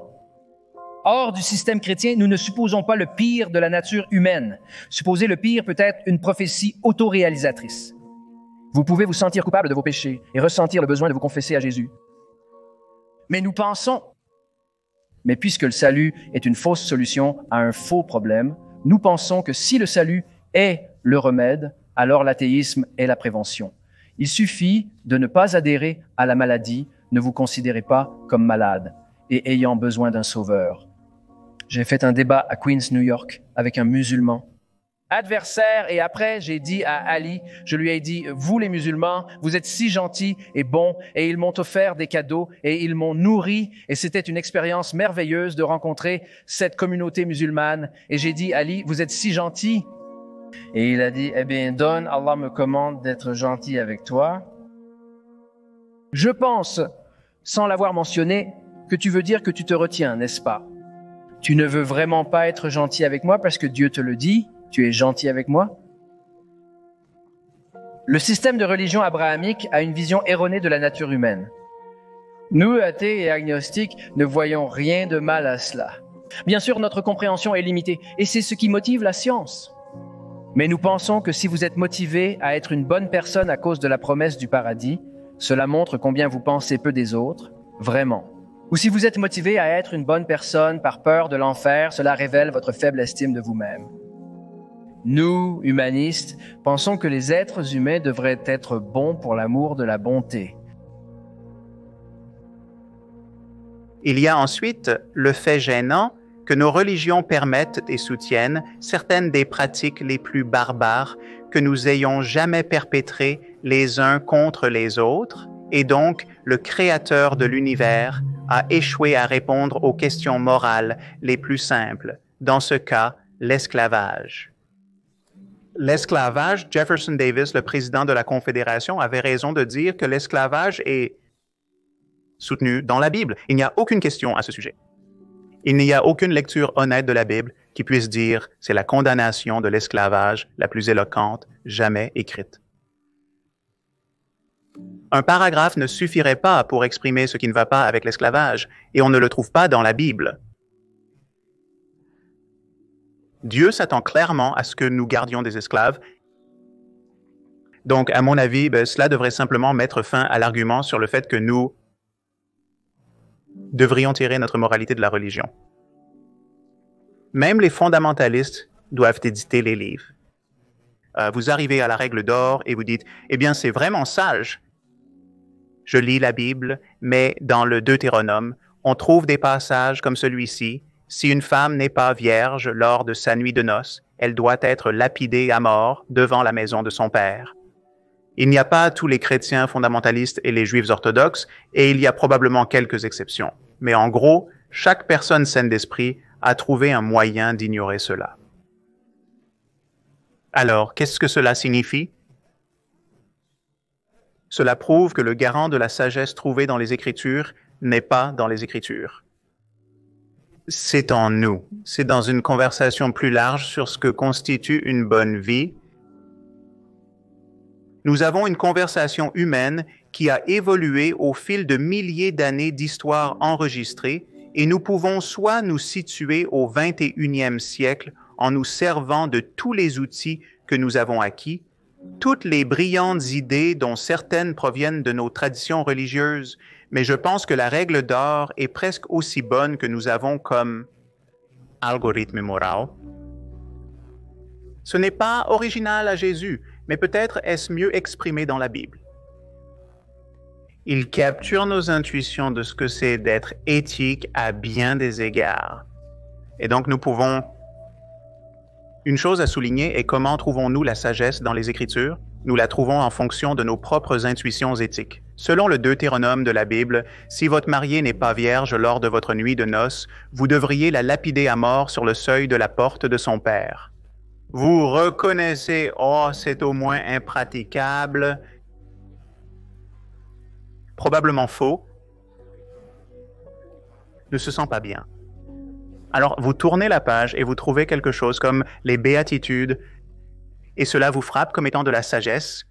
Hors du système chrétien, nous ne supposons pas le pire de la nature humaine. Supposer le pire peut être une prophétie autoréalisatrice. Vous pouvez vous sentir coupable de vos péchés et ressentir le besoin de vous confesser à Jésus. Mais nous pensons, mais puisque le salut est une fausse solution à un faux problème, nous pensons que si le salut est le remède, alors l'athéisme est la prévention. Il suffit de ne pas adhérer à la maladie, ne vous considérez pas comme malade et ayant besoin d'un sauveur. J'ai fait un débat à Queens, New York, avec un musulman. Adversaire, et après, j'ai dit à Ali, je lui ai dit, vous les musulmans, vous êtes si gentils et bons, et ils m'ont offert des cadeaux, et ils m'ont nourri, et c'était une expérience merveilleuse de rencontrer cette communauté musulmane. Et j'ai dit, Ali, vous êtes si gentil. Et il a dit, eh bien, donne, Allah me commande d'être gentil avec toi. Je pense, sans l'avoir mentionné, que tu veux dire que tu te retiens, n'est-ce pas? Tu ne veux vraiment pas être gentil avec moi parce que Dieu te le dit? Tu es gentil avec moi? Le système de religion abrahamique a une vision erronée de la nature humaine. Nous, athées et agnostiques, ne voyons rien de mal à cela. Bien sûr, notre compréhension est limitée, et c'est ce qui motive la science. Mais nous pensons que si vous êtes motivé à être une bonne personne à cause de la promesse du paradis, cela montre combien vous pensez peu des autres, vraiment. Ou si vous êtes motivé à être une bonne personne par peur de l'enfer, cela révèle votre faible estime de vous-même. Nous, humanistes, pensons que les êtres humains devraient être bons pour l'amour de la bonté. Il y a ensuite le fait gênant que nos religions permettent et soutiennent certaines des pratiques les plus barbares que nous ayons jamais perpétrées les uns contre les autres, et donc le Créateur de l'univers a échoué à répondre aux questions morales les plus simples, dans ce cas, l'esclavage. L'esclavage, Jefferson Davis, le président de la Confédération, avait raison de dire que l'esclavage est soutenu dans la Bible. Il n'y a aucune question à ce sujet. Il n'y a aucune lecture honnête de la Bible qui puisse dire c'est la condamnation de l'esclavage la plus éloquente jamais écrite. Un paragraphe ne suffirait pas pour exprimer ce qui ne va pas avec l'esclavage, et on ne le trouve pas dans la Bible. Dieu s'attend clairement à ce que nous gardions des esclaves. Donc, à mon avis, cela devrait simplement mettre fin à l'argument sur le fait que nous devrions tirer notre moralité de la religion. Même les fondamentalistes doivent éditer les livres. Vous arrivez à la règle d'or et vous dites, eh bien, c'est vraiment sage. Je lis la Bible, mais dans le Deutéronome, on trouve des passages comme celui-ci. Si une femme n'est pas vierge lors de sa nuit de noces, elle doit être lapidée à mort devant la maison de son père. Il n'y a pas tous les chrétiens fondamentalistes et les juifs orthodoxes, et il y a probablement quelques exceptions. Mais en gros, chaque personne saine d'esprit a trouvé un moyen d'ignorer cela. Alors, qu'est-ce que cela signifie? Cela prouve que le garant de la sagesse trouvée dans les Écritures n'est pas dans les Écritures. C'est en nous. C'est dans une conversation plus large sur ce que constitue une bonne vie. Nous avons une conversation humaine qui a évolué au fil de milliers d'années d'histoire enregistrée et nous pouvons soit nous situer au 21e siècle en nous servant de tous les outils que nous avons acquis, toutes les brillantes idées dont certaines proviennent de nos traditions religieuses, mais je pense que la règle d'or est presque aussi bonne que nous avons comme algorithme moral. Ce n'est pas original à Jésus, mais peut-être est-ce mieux exprimé dans la Bible. Il capture nos intuitions de ce que c'est d'être éthique à bien des égards. Et donc nous pouvons... Une chose à souligner est comment trouvons-nous la sagesse dans les Écritures? Nous la trouvons en fonction de nos propres intuitions éthiques. Selon le Deutéronome de la Bible, si votre mariée n'est pas vierge lors de votre nuit de noces, vous devriez la lapider à mort sur le seuil de la porte de son père. Vous reconnaissez, oh, c'est au moins impraticable. Probablement faux. Ne se sent pas bien. Alors, vous tournez la page et vous trouvez quelque chose comme les béatitudes, et cela vous frappe comme étant de la sagesse,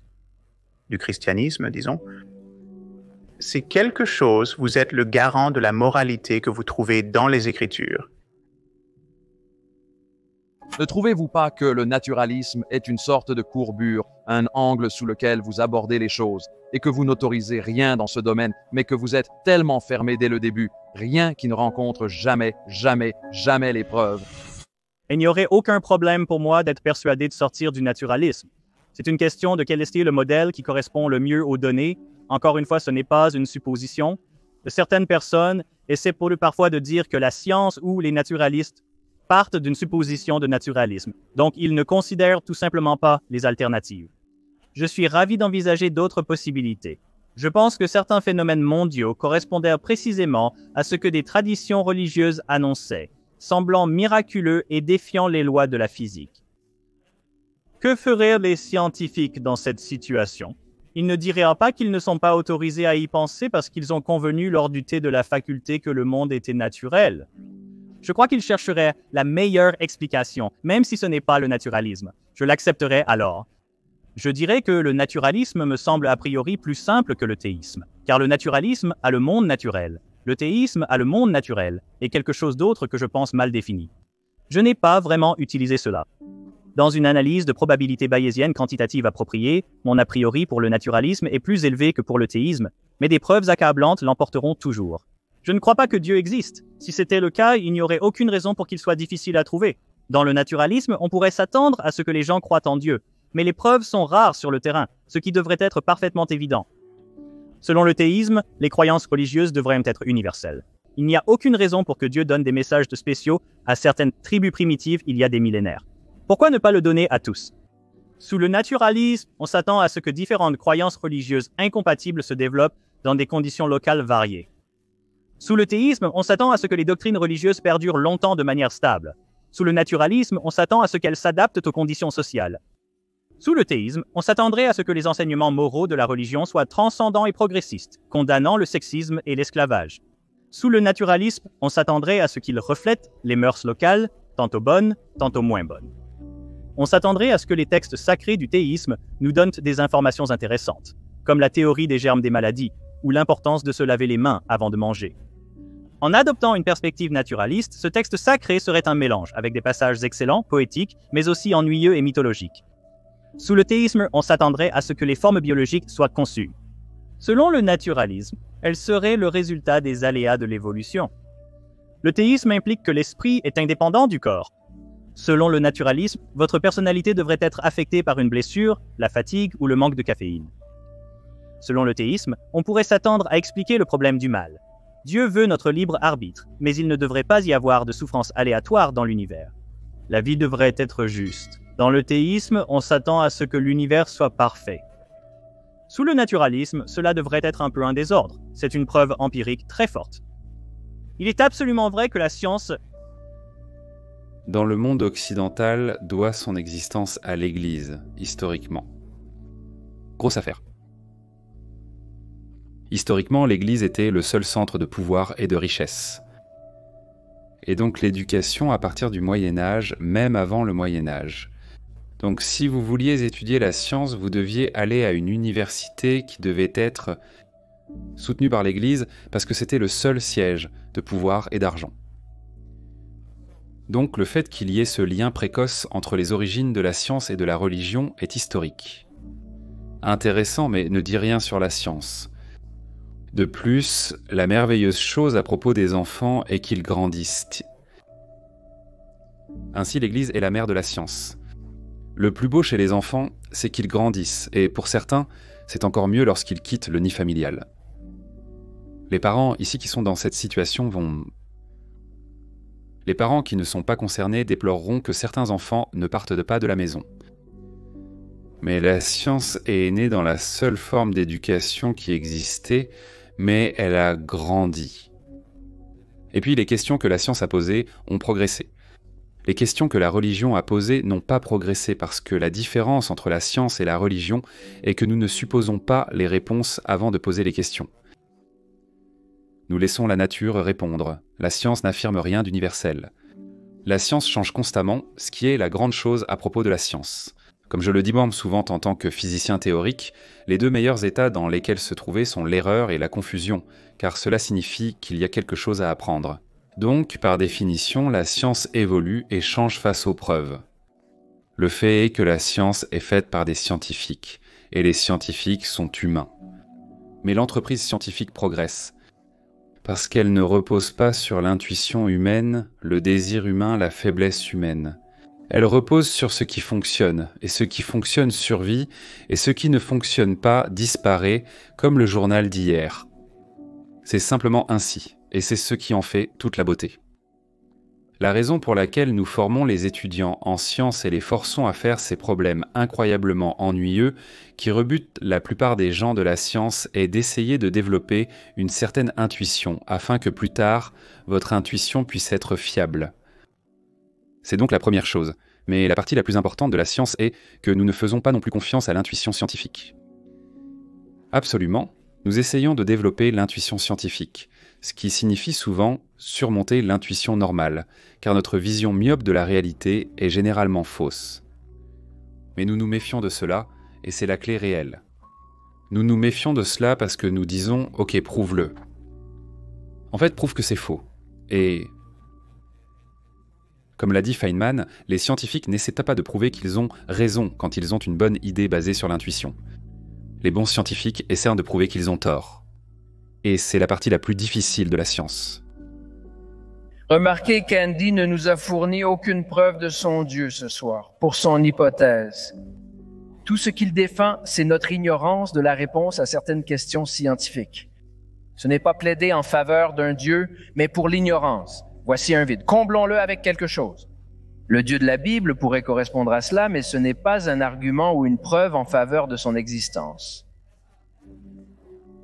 du christianisme, disons. C'est quelque chose, vous êtes le garant de la moralité que vous trouvez dans les Écritures. Ne trouvez-vous pas que le naturalisme est une sorte de courbure, un angle sous lequel vous abordez les choses, et que vous n'autorisez rien dans ce domaine, mais que vous êtes tellement fermé dès le début, rien qui ne rencontre jamais l'épreuve? Il n'y aurait aucun problème pour moi d'être persuadé de sortir du naturalisme. C'est une question de quel est le modèle qui correspond le mieux aux données. Encore une fois, ce n'est pas une supposition. Certaines personnes essaient parfois de dire que la science ou les naturalistes partent d'une supposition de naturalisme. Donc, ils ne considèrent tout simplement pas les alternatives. Je suis ravi d'envisager d'autres possibilités. Je pense que certains phénomènes mondiaux correspondèrent précisément à ce que des traditions religieuses annonçaient, semblant miraculeux et défiant les lois de la physique. Que feraient les scientifiques dans cette situation? Ils ne diraient pas qu'ils ne sont pas autorisés à y penser parce qu'ils ont convenu lors du thé de la faculté que le monde était naturel. Je crois qu'ils chercheraient la meilleure explication, même si ce n'est pas le naturalisme. Je l'accepterais alors. Je dirais que le naturalisme me semble a priori plus simple que le théisme, car le naturalisme a le monde naturel. Le théisme a le monde naturel, et quelque chose d'autre que je pense mal défini. Je n'ai pas vraiment utilisé cela. Dans une analyse de probabilité bayésienne quantitative appropriée, mon a priori pour le naturalisme est plus élevé que pour le théisme, mais des preuves accablantes l'emporteront toujours. Je ne crois pas que Dieu existe. Si c'était le cas, il n'y aurait aucune raison pour qu'il soit difficile à trouver. Dans le naturalisme, on pourrait s'attendre à ce que les gens croient en Dieu, mais les preuves sont rares sur le terrain, ce qui devrait être parfaitement évident. Selon le théisme, les croyances religieuses devraient être universelles. Il n'y a aucune raison pour que Dieu donne des messages spéciaux à certaines tribus primitives il y a des millénaires. Pourquoi ne pas le donner à tous? Sous le naturalisme, on s'attend à ce que différentes croyances religieuses incompatibles se développent dans des conditions locales variées. Sous le théisme, on s'attend à ce que les doctrines religieuses perdurent longtemps de manière stable. Sous le naturalisme, on s'attend à ce qu'elles s'adaptent aux conditions sociales. Sous le théisme, on s'attendrait à ce que les enseignements moraux de la religion soient transcendants et progressistes, condamnant le sexisme et l'esclavage. Sous le naturalisme, on s'attendrait à ce qu'ils reflètent les mœurs locales, tantôt bonnes, tantôt moins bonnes. On s'attendrait à ce que les textes sacrés du théisme nous donnent des informations intéressantes, comme la théorie des germes des maladies, ou l'importance de se laver les mains avant de manger. En adoptant une perspective naturaliste, ce texte sacré serait un mélange, avec des passages excellents, poétiques, mais aussi ennuyeux et mythologiques. Sous le théisme, on s'attendrait à ce que les formes biologiques soient conçues. Selon le naturalisme, elles seraient le résultat des aléas de l'évolution. Le théisme implique que l'esprit est indépendant du corps. Selon le naturalisme, votre personnalité devrait être affectée par une blessure, la fatigue ou le manque de caféine. Selon le théisme, on pourrait s'attendre à expliquer le problème du mal. Dieu veut notre libre arbitre, mais il ne devrait pas y avoir de souffrance aléatoire dans l'univers. La vie devrait être juste. Dans le théisme, on s'attend à ce que l'univers soit parfait. Sous le naturalisme, cela devrait être un peu un désordre. C'est une preuve empirique très forte. Il est absolument vrai que la science... Dans le monde occidental, doit son existence à l'Église, historiquement. Grosse affaire. Historiquement, l'Église était le seul centre de pouvoir et de richesse. et donc l'éducation à partir du Moyen Âge, même avant le Moyen Âge. Donc si vous vouliez étudier la science, vous deviez aller à une université qui devait être soutenue par l'Église parce que c'était le seul siège de pouvoir et d'argent. Donc le fait qu'il y ait ce lien précoce entre les origines de la science et de la religion est historique. Intéressant, mais ne dit rien sur la science. De plus, la merveilleuse chose à propos des enfants est qu'ils grandissent. Ainsi, l'Église est la mère de la science. Le plus beau chez les enfants, c'est qu'ils grandissent, et pour certains, c'est encore mieux lorsqu'ils quittent le nid familial. Les parents ici qui sont dans cette situation vont... Les parents qui ne sont pas concernés déploreront que certains enfants ne partent pas de la maison. Mais la science est née dans la seule forme d'éducation qui existait, mais elle a grandi. Et puis les questions que la science a posées ont progressé. Les questions que la religion a posées n'ont pas progressé parce que la différence entre la science et la religion est que nous ne supposons pas les réponses avant de poser les questions. Nous laissons la nature répondre. La science n'affirme rien d'universel. La science change constamment, ce qui est la grande chose à propos de la science. Comme je le dis moi souvent en tant que physicien théorique, les deux meilleurs états dans lesquels se trouver sont l'erreur et la confusion, car cela signifie qu'il y a quelque chose à apprendre. Donc, par définition, la science évolue et change face aux preuves. Le fait est que la science est faite par des scientifiques, et les scientifiques sont humains. Mais l'entreprise scientifique progresse, parce qu'elle ne repose pas sur l'intuition humaine, le désir humain, la faiblesse humaine. Elle repose sur ce qui fonctionne, et ce qui fonctionne survit, et ce qui ne fonctionne pas disparaît, comme le journal d'hier. C'est simplement ainsi, et c'est ce qui en fait toute la beauté. La raison pour laquelle nous formons les étudiants en sciences et les forçons à faire ces problèmes incroyablement ennuyeux qui rebutent la plupart des gens de la science est d'essayer de développer une certaine intuition afin que plus tard, votre intuition puisse être fiable. C'est donc la première chose, mais la partie la plus importante de la science est que nous ne faisons pas non plus confiance à l'intuition scientifique. Absolument, nous essayons de développer l'intuition scientifique, ce qui signifie souvent surmonter l'intuition normale, car notre vision myope de la réalité est généralement fausse. Mais nous nous méfions de cela, et c'est la clé réelle. Nous nous méfions de cela parce que nous disons « Ok, prouve-le ». En fait, prouve que c'est faux. Et... Comme l'a dit Feynman, les scientifiques n'essaient pas de prouver qu'ils ont raison quand ils ont une bonne idée basée sur l'intuition. Les bons scientifiques essaient de prouver qu'ils ont tort. Et c'est la partie la plus difficile de la science. Remarquez qu'Andy ne nous a fourni aucune preuve de son Dieu ce soir, pour son hypothèse. Tout ce qu'il défend, c'est notre ignorance de la réponse à certaines questions scientifiques. Ce n'est pas plaider en faveur d'un Dieu, mais pour l'ignorance. Voici un vide. Comblons-le avec quelque chose. Le Dieu de la Bible pourrait correspondre à cela, mais ce n'est pas un argument ou une preuve en faveur de son existence.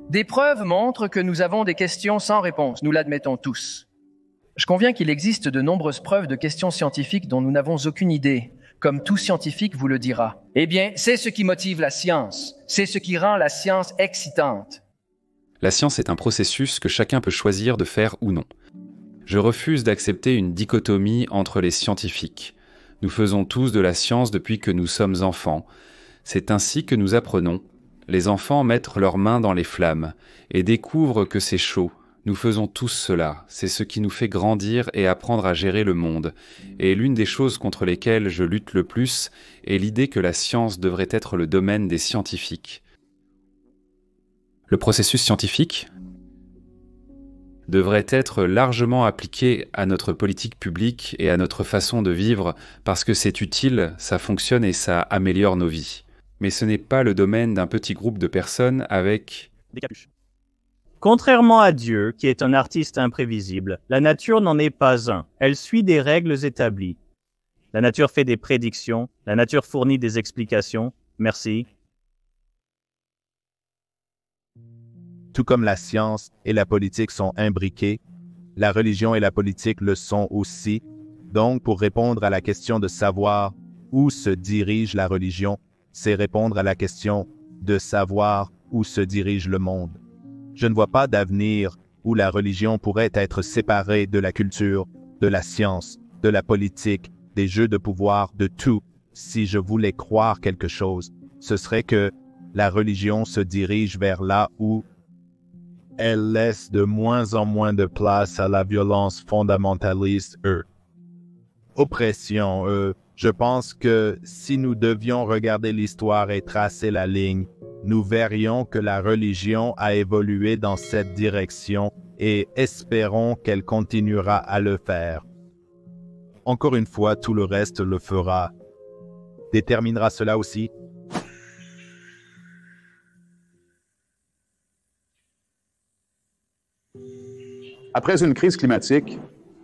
Des preuves montrent que nous avons des questions sans réponse, nous l'admettons tous. Je conviens qu'il existe de nombreuses preuves de questions scientifiques dont nous n'avons aucune idée, comme tout scientifique vous le dira. Eh bien, c'est ce qui motive la science, c'est ce qui rend la science excitante. La science est un processus que chacun peut choisir de faire ou non. Je refuse d'accepter une dichotomie entre les scientifiques. Nous faisons tous de la science depuis que nous sommes enfants. C'est ainsi que nous apprenons. Les enfants mettent leurs mains dans les flammes et découvrent que c'est chaud. Nous faisons tous cela. C'est ce qui nous fait grandir et apprendre à gérer le monde. Et l'une des choses contre lesquelles je lutte le plus est l'idée que la science devrait être le domaine des scientifiques. Le processus scientifique devrait être largement appliqué à notre politique publique et à notre façon de vivre parce que c'est utile, ça fonctionne et ça améliore nos vies. Mais ce n'est pas le domaine d'un petit groupe de personnes avec des capuches. Contrairement à Dieu, qui est un artiste imprévisible, la nature n'en est pas un. Elle suit des règles établies. La nature fait des prédictions, la nature fournit des explications. Merci. Tout comme la science et la politique sont imbriquées, la religion et la politique le sont aussi. Donc, pour répondre à la question de savoir où se dirige la religion, c'est répondre à la question de savoir où se dirige le monde. Je ne vois pas d'avenir où la religion pourrait être séparée de la culture de la science, de la politique, des jeux de pouvoir, de tout. Si je voulais croire quelque chose, ce serait que la religion se dirige vers là où elle laisse de moins en moins de place à la violence fondamentaliste, oppression, Je pense que si nous devions regarder l'histoire et tracer la ligne, nous verrions que la religion a évolué dans cette direction et espérons qu'elle continuera à le faire. Encore une fois, tout le reste le fera. Déterminera cela aussi. Après une crise climatique,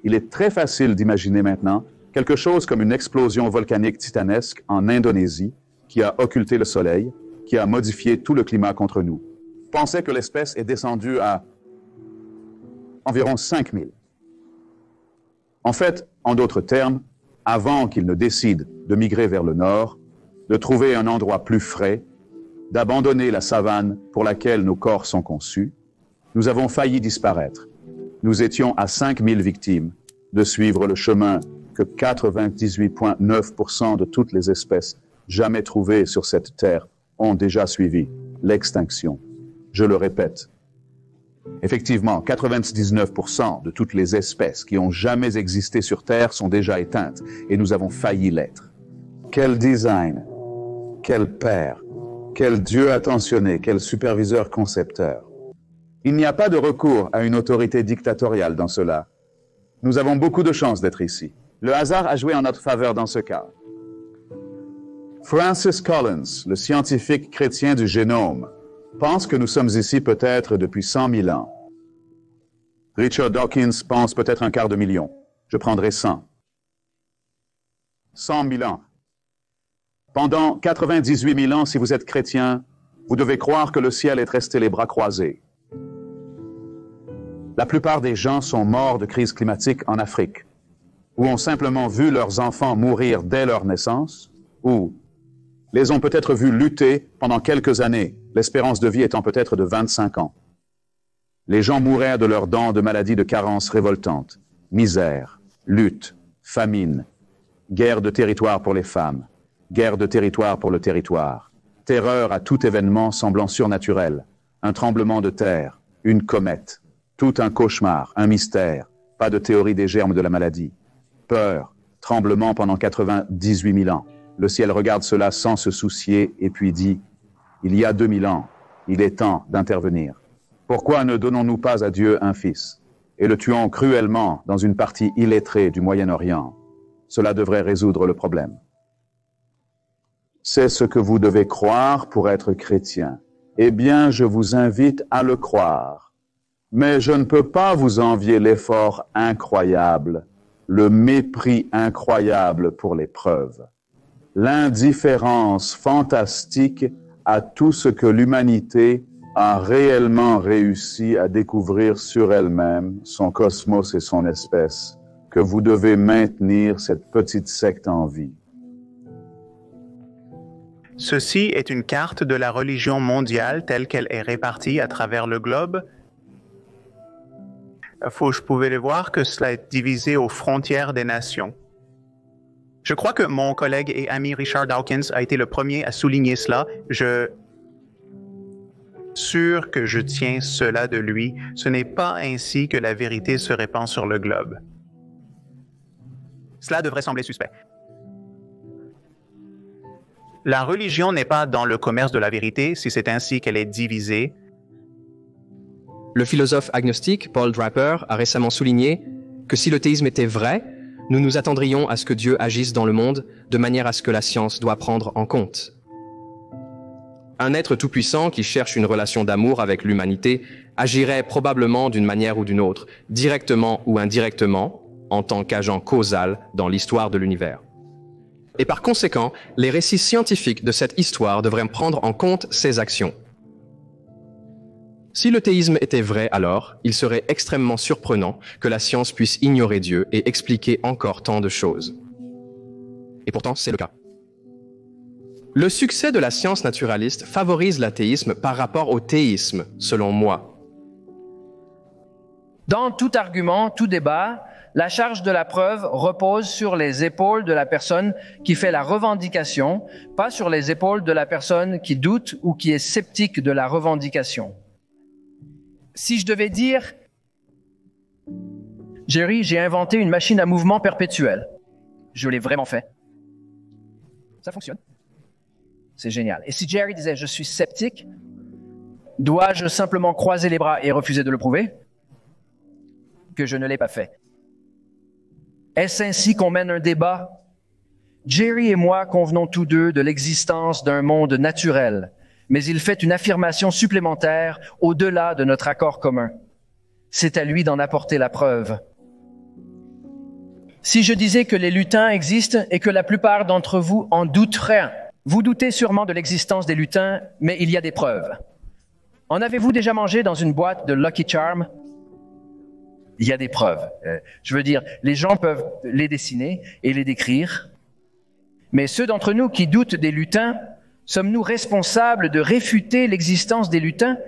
il est très facile d'imaginer maintenant quelque chose comme une explosion volcanique titanesque en Indonésie qui a occulté le soleil, qui a modifié tout le climat contre nous. Je pensais que l'espèce est descendue à environ 5000. En fait, en d'autres termes, avant qu'il ne décide de migrer vers le nord, de trouver un endroit plus frais, d'abandonner la savane pour laquelle nos corps sont conçus, nous avons failli disparaître. Nous étions à 5000 victimes de suivre le chemin que 98,9% de toutes les espèces jamais trouvées sur cette terre ont déjà suivi, l'extinction. Je le répète. Effectivement, 99% de toutes les espèces qui ont jamais existé sur Terre sont déjà éteintes, et nous avons failli l'être. Quel design, quel père, quel Dieu attentionné, quel superviseur concepteur. Il n'y a pas de recours à une autorité dictatoriale dans cela. Nous avons beaucoup de chance d'être ici. Le hasard a joué en notre faveur dans ce cas. Francis Collins, le scientifique chrétien du génome, pense que nous sommes ici peut-être depuis 100 000 ans. Richard Dawkins pense peut-être un quart de million. Je prendrai 100. 100 000 ans. Pendant 98 000 ans, si vous êtes chrétien, vous devez croire que le ciel est resté les bras croisés. La plupart des gens sont morts de crise climatique en Afrique, ou ont simplement vu leurs enfants mourir dès leur naissance, ou les ont peut-être vus lutter pendant quelques années, l'espérance de vie étant peut-être de 25 ans. Les gens mouraient de leurs dents de maladies de carence révoltantes, misère, lutte, famine, guerre de territoire pour les femmes, guerre de territoire pour le territoire, terreur à tout événement semblant surnaturel, un tremblement de terre, une comète, tout un cauchemar, un mystère, pas de théorie des germes de la maladie. Peur, tremblement pendant 98 000 ans. Le ciel regarde cela sans se soucier et puis dit « Il y a 2000 ans, il est temps d'intervenir. Pourquoi ne donnons-nous pas à Dieu un fils et le tuons cruellement dans une partie illettrée du Moyen-Orient? Cela devrait résoudre le problème. » C'est ce que vous devez croire pour être chrétien. Eh bien, je vous invite à le croire. Mais je ne peux pas vous envier l'effort incroyable, le mépris incroyable pour les preuves, l'indifférence fantastique à tout ce que l'humanité a réellement réussi à découvrir sur elle-même, son cosmos et son espèce, que vous devez maintenir cette petite secte en vie. Ceci est une carte de la religion mondiale telle qu'elle est répartie à travers le globe. Je pouvais le voir que cela est divisé aux frontières des nations. Je crois que mon collègue et ami Richard Dawkins a été le premier à souligner cela. Je suis sûr que je tiens cela de lui. Ce n'est pas ainsi que la vérité se répand sur le globe. Cela devrait sembler suspect. La religion n'est pas dans le commerce de la vérité si c'est ainsi qu'elle est divisée. Le philosophe agnostique Paul Draper a récemment souligné que si le théisme était vrai, nous nous attendrions à ce que Dieu agisse dans le monde de manière à ce que la science doit prendre en compte. Un être tout-puissant qui cherche une relation d'amour avec l'humanité agirait probablement d'une manière ou d'une autre, directement ou indirectement, en tant qu'agent causal dans l'histoire de l'univers. Et par conséquent, les récits scientifiques de cette histoire devraient prendre en compte ces actions. Si le théisme était vrai alors, il serait extrêmement surprenant que la science puisse ignorer Dieu et expliquer encore tant de choses. Et pourtant, c'est le cas. Le succès de la science naturaliste favorise l'athéisme par rapport au théisme, selon moi. Dans tout argument, tout débat, La charge de la preuve repose sur les épaules de la personne qui fait la revendication, pas sur les épaules de la personne qui doute ou qui est sceptique de la revendication. Si je devais dire, Jerry, j'ai inventé une machine à mouvement perpétuel. Je l'ai vraiment fait. Ça fonctionne. C'est génial. Et si Jerry disait, je suis sceptique, dois-je simplement croiser les bras et refuser de le prouver? Que je ne l'ai pas fait. Est-ce ainsi qu'on mène un débat? Jerry et moi convenons tous deux de l'existence d'un monde naturel, mais il fait une affirmation supplémentaire au-delà de notre accord commun. C'est à lui d'en apporter la preuve. Si je disais que les lutins existent et que la plupart d'entre vous en douteraient, vous doutez sûrement de l'existence des lutins, mais il y a des preuves. En avez-vous déjà mangé dans une boîte de Lucky Charms? Il y a des preuves. Je veux dire, les gens peuvent les dessiner et les décrire. Mais ceux d'entre nous qui doutent des lutins, sommes-nous responsables de réfuter l'existence des lutins?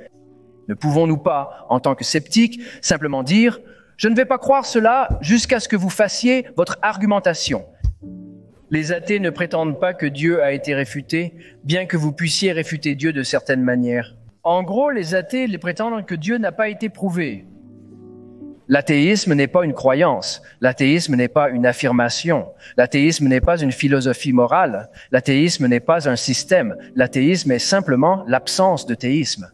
Ne pouvons-nous pas, en tant que sceptiques, simplement dire « Je ne vais pas croire cela jusqu'à ce que vous fassiez votre argumentation ». Les athées ne prétendent pas que Dieu a été réfuté, bien que vous puissiez réfuter Dieu de certaines manières. En gros, les athées prétendent que Dieu n'a pas été prouvé. L'athéisme n'est pas une croyance, l'athéisme n'est pas une affirmation, l'athéisme n'est pas une philosophie morale, l'athéisme n'est pas un système, l'athéisme est simplement l'absence de théisme.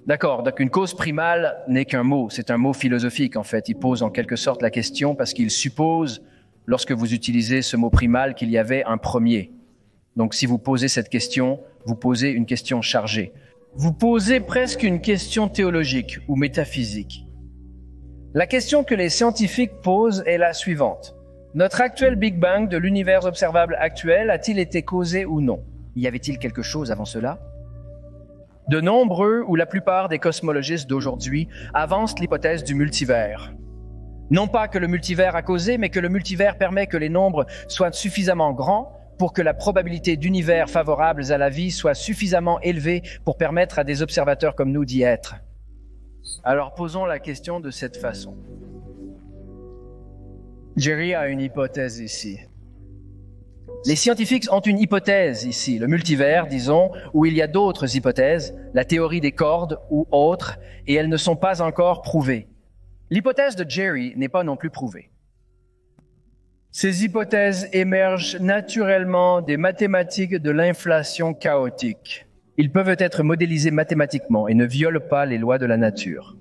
D'accord, donc une cause primale n'est qu'un mot, c'est un mot philosophique en fait, il pose en quelque sorte la question parce qu'il suppose, lorsque vous utilisez ce mot primal, qu'il y avait un premier. Donc si vous posez cette question, vous posez une question chargée. Vous posez presque une question théologique ou métaphysique. La question que les scientifiques posent est la suivante. Notre actuel Big Bang de l'univers observable actuel a-t-il été causé ou non? Y avait-il quelque chose avant cela? De nombreux ou la plupart des cosmologistes d'aujourd'hui avancent l'hypothèse du multivers. Non pas que le multivers a causé, mais que le multivers permet que les nombres soient suffisamment grands pour que la probabilité d'univers favorables à la vie soit suffisamment élevée pour permettre à des observateurs comme nous d'y être. Alors posons la question de cette façon. Jerry a une hypothèse ici. Les scientifiques ont une hypothèse ici, le multivers, disons, où il y a d'autres hypothèses, la théorie des cordes ou autres, et elles ne sont pas encore prouvées. L'hypothèse de Jerry n'est pas non plus prouvée. Ces hypothèses émergent naturellement des mathématiques de l'inflation chaotique. Ils peuvent être modélisés mathématiquement et ne violent pas les lois de la nature.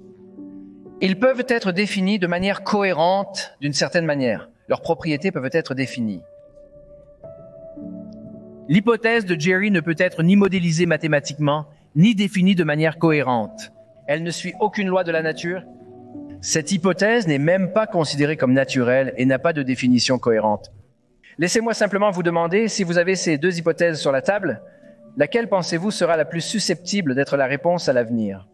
Ils peuvent être définis de manière cohérente d'une certaine manière. Leurs propriétés peuvent être définies. L'hypothèse de Jerry ne peut être ni modélisée mathématiquement, ni définie de manière cohérente. Elle ne suit aucune loi de la nature. Cette hypothèse n'est même pas considérée comme naturelle et n'a pas de définition cohérente. Laissez-moi simplement vous demander, si vous avez ces deux hypothèses sur la table, laquelle pensez-vous sera la plus susceptible d'être la réponse à l'avenir?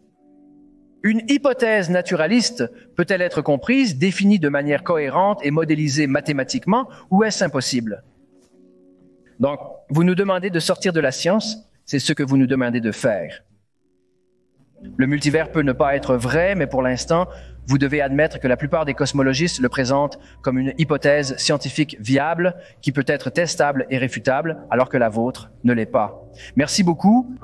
Une hypothèse naturaliste peut-elle être comprise, définie de manière cohérente et modélisée mathématiquement, ou est-ce impossible? Donc, vous nous demandez de sortir de la science, c'est ce que vous nous demandez de faire. Le multivers peut ne pas être vrai, mais pour l'instant, vous devez admettre que la plupart des cosmologistes le présentent comme une hypothèse scientifique viable qui peut être testable et réfutable, alors que la vôtre ne l'est pas. Merci beaucoup.